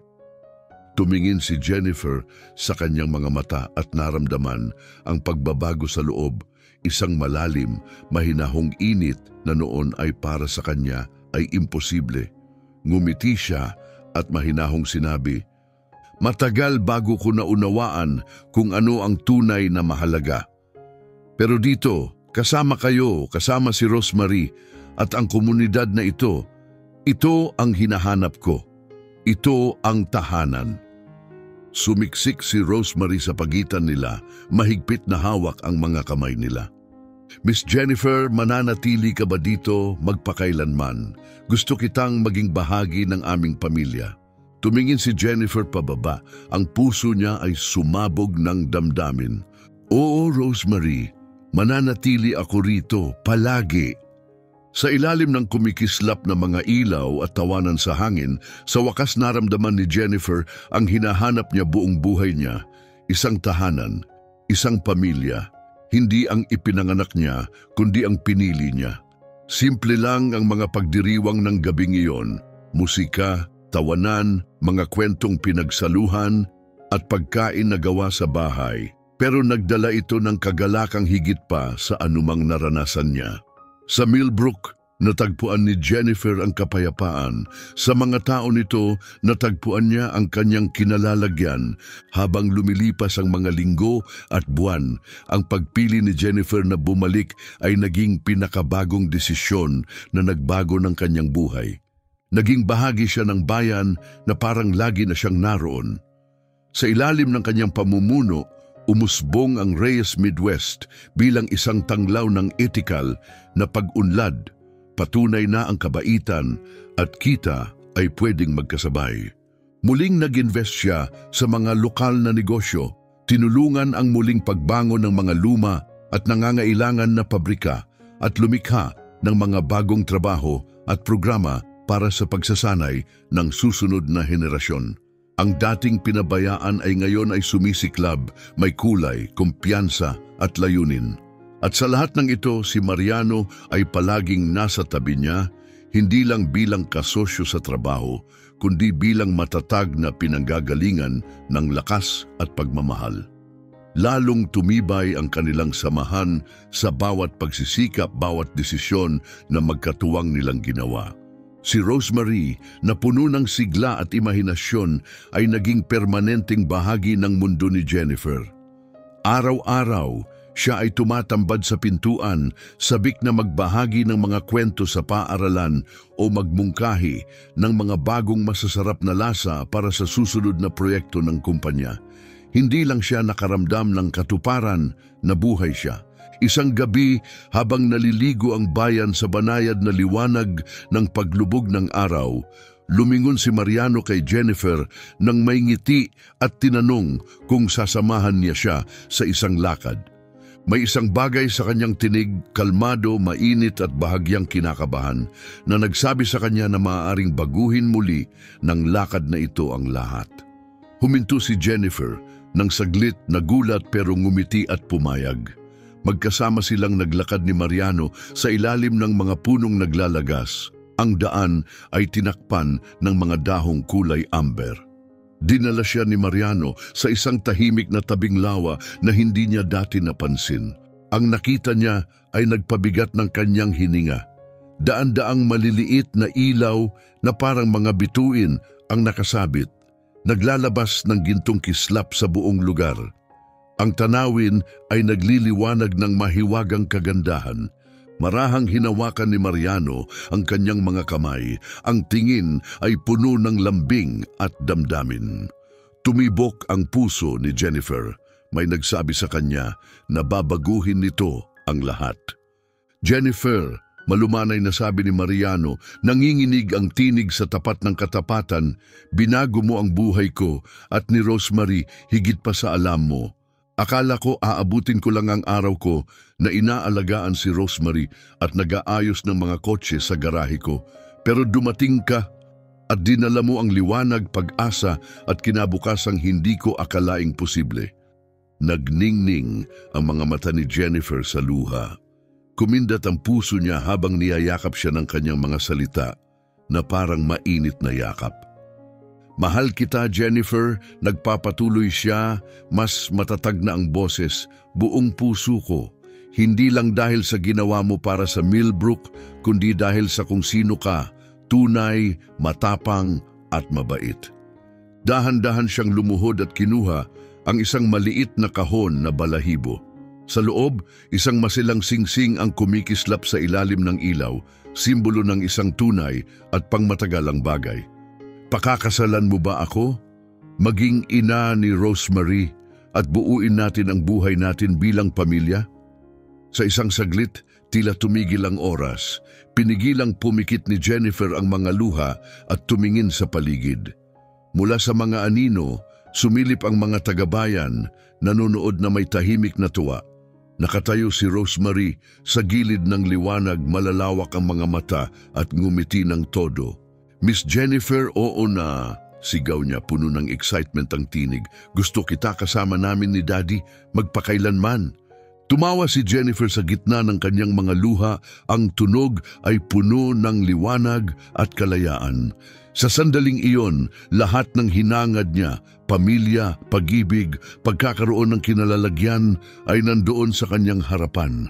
Tumingin si Jennifer sa kanyang mga mata at naramdaman ang pagbabago sa loob. Isang malalim, mahinahong init na noon ay para sa kanya ay imposible. Ngumiti siya at mahinahong sinabi, matagal bago ko naunawaan kung ano ang tunay na mahalaga. Pero dito, kasama kayo, kasama si Rosemary at ang komunidad na ito ang hinahanap ko. Ito ang tahanan. Sumiksik si Rosemary sa pagitan nila, mahigpit na hawak ang mga kamay nila. Miss Jennifer, mananatili ka ba dito magpakailanman? Gusto kitang maging bahagi ng aming pamilya. Tumingin si Jennifer pababa, ang puso niya ay sumabog ng damdamin. Oo, Rosemary, mananatili ako rito, palagi. Sa ilalim ng kumikislap na mga ilaw at tawanan sa hangin, sa wakas naramdaman ni Jennifer ang hinahanap niya buong buhay niya, isang tahanan, isang pamilya, hindi ang ipinanganak niya, kundi ang pinili niya. Simple lang ang mga pagdiriwang ng gabing iyon, musika, tawanan, mga kwentong pinagsaluhan, at pagkain na gawa sa bahay. Pero nagdala ito ng kagalakang higit pa sa anumang naranasan niya. Sa Millbrook, natagpuan ni Jennifer ang kapayapaan. Sa mga tao nito, natagpuan niya ang kanyang kinalalagyan. Habang lumilipas ang mga linggo at buwan, ang pagpili ni Jennifer na bumalik ay naging pinakabagong desisyon na nagbago ng kanyang buhay. Naging bahagi siya ng bayan na parang lagi na siyang naroon. Sa ilalim ng kanyang pamumuno, umusbong ang Reyes Midwest bilang isang tanglaw ng etikal na pag-unlad. Patunay na ang kabaitan at kita ay pwedeng magkasabay. Muling nag-invest siya sa mga lokal na negosyo, tinulungan ang muling pagbangon ng mga luma at nangangailangan na pabrika at lumikha ng mga bagong trabaho at programa para sa pagsasanay ng susunod na henerasyon. Ang dating pinabayaan ay ngayon ay sumisiklab, may kulay, kumpiyansa at layunin. At sa lahat ng ito, si Mariano ay palaging nasa tabi niya, hindi lang bilang kasosyo sa trabaho, kundi bilang matatag na pinanggagalingan ng lakas at pagmamahal. Lalong tumibay ang kanilang samahan sa bawat pagsisikap, bawat desisyon na magkatuwang nilang ginawa. Si Rosemary, na puno ng sigla at imahinasyon, ay naging permanenteng bahagi ng mundo ni Jennifer. Araw-araw, siya ay tumatambad sa pintuan, sabik na magbahagi ng mga kwento sa paaralan o magmungkahi ng mga bagong masasarap na lasa para sa susunod na proyekto ng kumpanya. Hindi lang siya nakaramdam ng katuparan, nabuhay siya. Isang gabi, habang naliligo ang bayan sa banayad na liwanag ng paglubog ng araw, lumingon si Mariano kay Jennifer nang may ngiti at tinanong kung sasamahan niya siya sa isang lakad. May isang bagay sa kanyang tinig, kalmado, mainit at bahagyang kinakabahan, na nagsabi sa kanya na maaaring baguhin muli ng lakad na ito ang lahat. Huminto si Jennifer nang saglit, nagulat pero ngumiti at pumayag. Magkasama silang naglakad ni Mariano sa ilalim ng mga punong naglalagas. Ang daan ay tinakpan ng mga dahong kulay amber. Dinala siya ni Mariano sa isang tahimik na tabing lawa na hindi niya dati napansin. Ang nakita niya ay nagpabigat ng kanyang hininga. Daan-daang maliliit na ilaw na parang mga bituin ang nakasabit, naglalabas ng gintong kislap sa buong lugar. Ang tanawin ay nagliliwanag ng mahiwagang kagandahan. Marahang hinawakan ni Mariano ang kanyang mga kamay. Ang tingin ay puno ng lambing at damdamin. Tumibok ang puso ni Jennifer. May nagsabi sa kanya na babaguhin nito ang lahat. Jennifer, malumanay na sabi ni Mariano, nanginginig ang tinig sa tapat ng katapatan. Binago mo ang buhay ko at ni Rosemary higit pa sa alam mo. Akala ko aabutin ko lang ang araw ko na inaalagaan si Rosemary at nag-aayos ng mga kotse sa garahe ko. Pero dumating ka at dinala mo ang liwanag, pag-asa at kinabukasang hindi ko akalaing posible. Nagningning ang mga mata ni Jennifer sa luha. Kumindat ang puso niya habang niyayakap siya ng kanyang mga salita na parang mainit na yakap. Mahal kita, Jennifer, nagpapatuloy siya, mas matatag na ang boses, buong puso ko. Hindi lang dahil sa ginawa mo para sa Millbrook, kundi dahil sa kung sino ka, tunay, matapang at mabait. Dahan-dahan siyang lumuhod at kinuha ang isang maliit na kahon na balahibo. Sa loob, isang masilang singsing ang kumikislap sa ilalim ng ilaw, simbolo ng isang tunay at pangmatagalang bagay. Pakakasalan mo ba ako? Maging ina ni Rosemary at buuin natin ang buhay natin bilang pamilya? Sa isang saglit, tila tumigil ang oras. Pinigilang pumikit ni Jennifer ang mga luha at tumingin sa paligid. Mula sa mga anino, sumilip ang mga tagabayan, nanonood na may tahimik na tuwa. Nakatayo si Rosemary sa gilid ng liwanag, malalawak ang mga mata at ngumiti ng todo. Miss Jennifer, oo na, sigaw niya, puno ng excitement ang tinig. Gusto kita kasama namin ni Daddy, magpakailanman. Tumawa si Jennifer sa gitna ng kanyang mga luha, ang tunog ay puno ng liwanag at kalayaan. Sa sandaling iyon, lahat ng hinangad niya, pamilya, pag-ibig, pagkakaroon ng kinalalagyan ay nandoon sa kanyang harapan.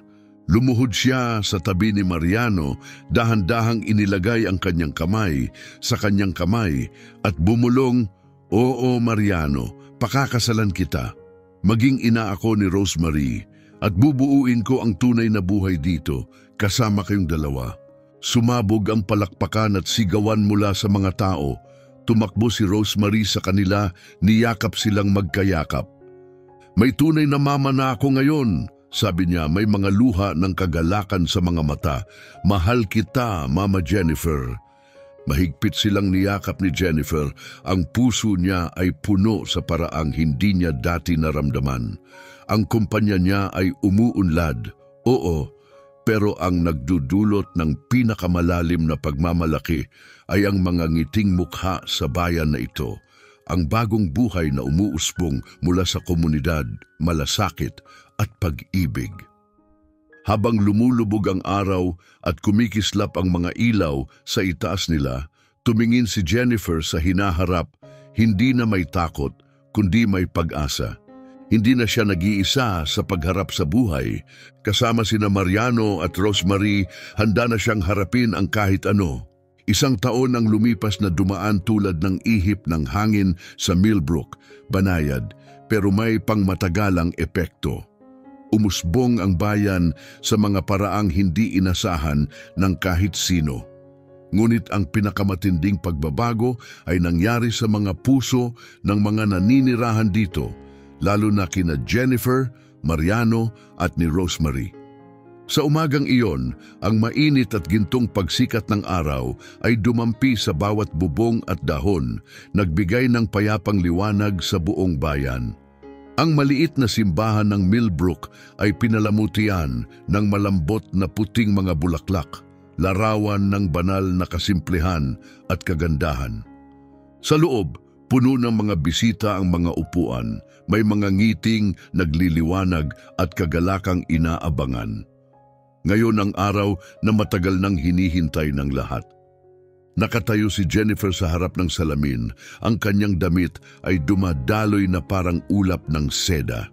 Lumuhod siya sa tabi ni Mariano, dahan-dahang inilagay ang kanyang kamay sa kanyang kamay at bumulong, "Oo, Mariano, pakakasalan kita. Maging ina ako ni Rosemary at bubuuin ko ang tunay na buhay dito kasama kayong dalawa." Sumabog ang palakpakan at sigawan mula sa mga tao. Tumakbo si Rosemary sa kanila, niyakap silang magkayakap. "May tunay na mama na ako ngayon," sabi niya, may mga luha ng kagalakan sa mga mata. "Mahal kita, Mama Jennifer." Mahigpit silang niyakap ni Jennifer. Ang puso niya ay puno sa paraang hindi niya dati naramdaman. Ang kumpanya niya ay umuunlad. Oo, pero ang nagdudulot ng pinakamalalim na pagmamalaki ay ang mga ngiting mukha sa bayan na ito. Ang bagong buhay na umuusbong mula sa komunidad, malasakit at pag-ibig. Habang lumulubog ang araw at kumikislap ang mga ilaw sa itaas nila, tumingin si Jennifer sa hinaharap, hindi na may takot, kundi may pag-asa. Hindi na siya nag-iisa sa pagharap sa buhay. Kasama sina Mariano at Rosemary, handa na siyang harapin ang kahit ano. Isang taon ang lumipas na dumaan tulad ng ihip ng hangin sa Millbrook, banayad, pero may pangmatagalang epekto. Umusbong ang bayan sa mga paraang hindi inasahan ng kahit sino. Ngunit ang pinakamatinding pagbabago ay nangyari sa mga puso ng mga naninirahan dito, lalo na kina Jennifer, Mariano at ni Rosemary. Sa umagang iyon, ang mainit at gintong pagsikat ng araw ay dumampi sa bawat bubong at dahon, nagbigay ng payapang liwanag sa buong bayan. Ang maliit na simbahan ng Millbrook ay pinalamutian ng malambot na puting mga bulaklak, larawan ng banal na kasimplihan at kagandahan. Sa loob, puno ng mga bisita ang mga upuan, may mga ngiting nagliliwanag at kagalakang inaabangan. Ngayon ang araw na matagal nang hinihintay ng lahat. Nakatayo si Jennifer sa harap ng salamin. Ang kanyang damit ay dumadaloy na parang ulap ng seda.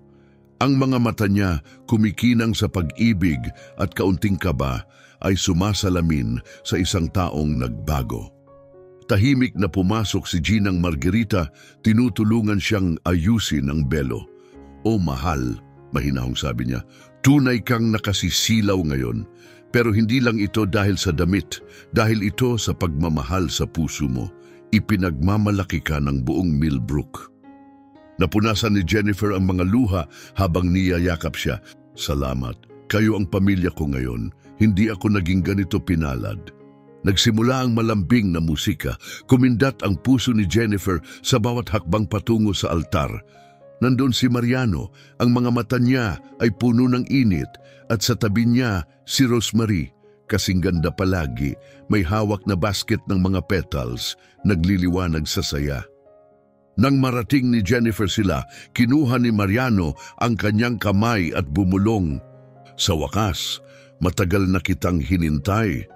Ang mga mata niya, kumikinang sa pag-ibig at kaunting kaba, ay sumasalamin sa isang taong nagbago. Tahimik na pumasok si Ginang Margarita, tinutulungan siyang ayusin ang belo. "O mahal," mahinahong sabi niya, "tunay kang nakasisilaw ngayon. Pero hindi lang ito dahil sa damit, dahil ito sa pagmamahal sa puso mo. Ipinagmamalaki ka ng buong Millbrook." Napunasan ni Jennifer ang mga luha habang niyayakap siya. "Salamat. Kayo ang pamilya ko ngayon. Hindi ako naging ganito pinalad." Nagsimula ang malambing na musika. Kumindat ang puso ni Jennifer sa bawat hakbang patungo sa altar. Nandun si Mariano, ang mga mata niya ay puno ng init, at sa tabi niya si Rosemary, kasing ganda palagi, may hawak na basket ng mga petals, nagliliwanag sa saya. Nang marating ni Jennifer sila, kinuha ni Mariano ang kanyang kamay at bumulong. "Sa wakas, matagal na kitang hinintay."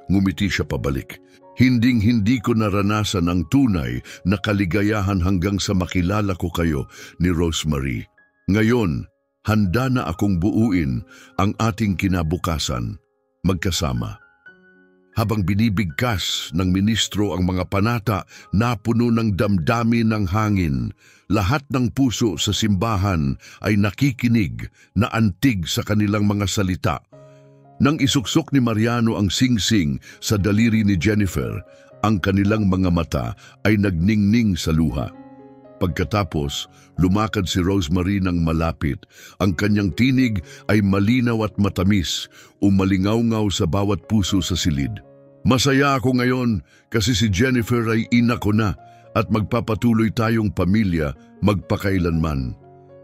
Ngumiti siya pabalik. "Hinding-hindi ko naranasan ang tunay na kaligayahan hanggang sa makilala ko kayo ni Rosemary. Ngayon, handa na akong buuin ang ating kinabukasan, magkasama." Habang binibigkas ng ministro ang mga panata, napuno ng damdamin ng hangin. Lahat ng puso sa simbahan ay nakikinig, na antig sa kanilang mga salita. Nang isuksok ni Mariano ang singsing sa daliri ni Jennifer, ang kanilang mga mata ay nagningning sa luha. Pagkatapos, lumakad si Rosemary ng malapit. Ang kanyang tinig ay malinaw at matamis, umalingaw-ngaw sa bawat puso sa silid. "Masaya ako ngayon kasi si Jennifer ay ina ko na at magpapatuloy tayong pamilya magpakailanman.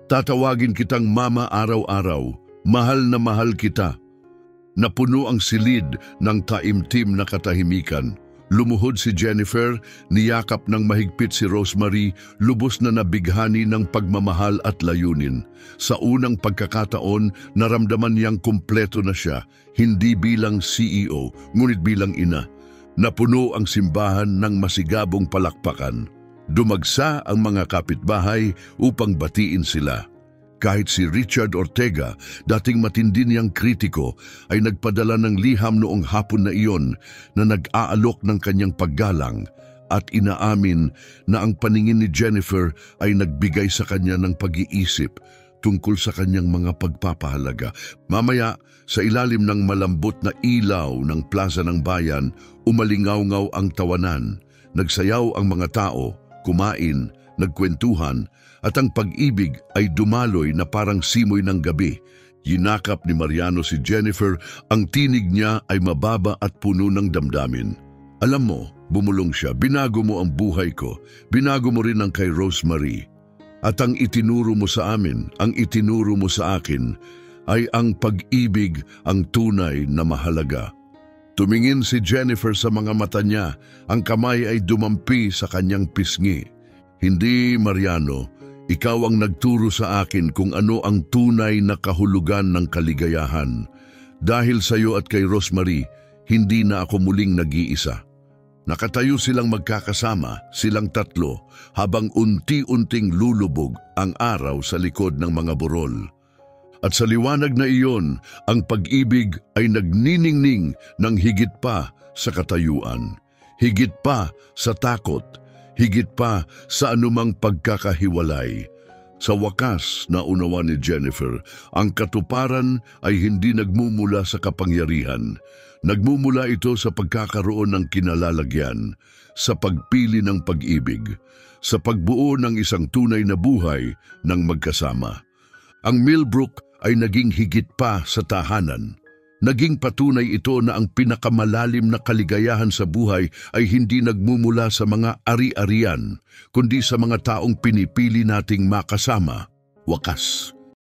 Tatawagin kitang mama araw-araw. Mahal na mahal kita." Napuno ang silid ng taimtim na katahimikan. Lumuhod si Jennifer, niyakap ng mahigpit si Rosemary, lubos na nabighani ng pagmamahal at layunin. Sa unang pagkakataon, naramdaman niyang kumpleto na siya, hindi bilang CEO, ngunit bilang ina. Napuno ang simbahan ng masigabong palakpakan. Dumagsa ang mga kapitbahay upang batiin sila. Kahit si Richard Ortega, dating matindi niyang kritiko, ay nagpadala ng liham noong hapon na iyon na nag-aalok ng kanyang paggalang at inaamin na ang paningin ni Jennifer ay nagbigay sa kanya ng pag-iisip, tungkol sa kanyang mga pagpapahalaga. Mamaya, sa ilalim ng malambot na ilaw ng plaza ng bayan, umalingaw-ngaw ang tawanan. Nagsayaw ang mga tao, kumain, nagkwentuhan, at ang pag-ibig ay dumaloy na parang simoy ng gabi. Yinakap ni Mariano si Jennifer, ang tinig niya ay mababa at puno ng damdamin. Alam mo, bumulong siya, binago mo ang buhay ko, binago mo rin ang kay Rosemary. At ang itinuro mo sa amin, ang itinuro mo sa akin, ay ang pag-ibig, ang tunay na mahalaga. Tumingin si Jennifer sa mga mata niya, ang kamay ay dumampi sa kanyang pisngi. Hindi, Mariano, ikaw ang nagturo sa akin kung ano ang tunay na kahulugan ng kaligayahan. Dahil sa iyo at kay Rosemary, hindi na ako muling nag-iisa. Nakatayo silang magkakasama, silang tatlo, habang unti-unting lulubog ang araw sa likod ng mga burol. At sa liwanag na iyon, ang pag-ibig ay nagniningning ng higit pa sa katayuan, higit pa sa takot, higit pa sa anumang pagkakahiwalay. Sa wakas, naunawa ni Jennifer, ang katuparan ay hindi nagmumula sa kapangyarihan. Nagmumula ito sa pagkakaroon ng kinalalagyan, sa pagpili ng pag-ibig, sa pagbuo ng isang tunay na buhay ng magkasama. Ang Millbrook ay naging higit pa sa tahanan. Naging patunay ito na ang pinakamalalim na kaligayahan sa buhay ay hindi nagmumula sa mga ari-arian, kundi sa mga taong pinipili nating makasama. Wakas.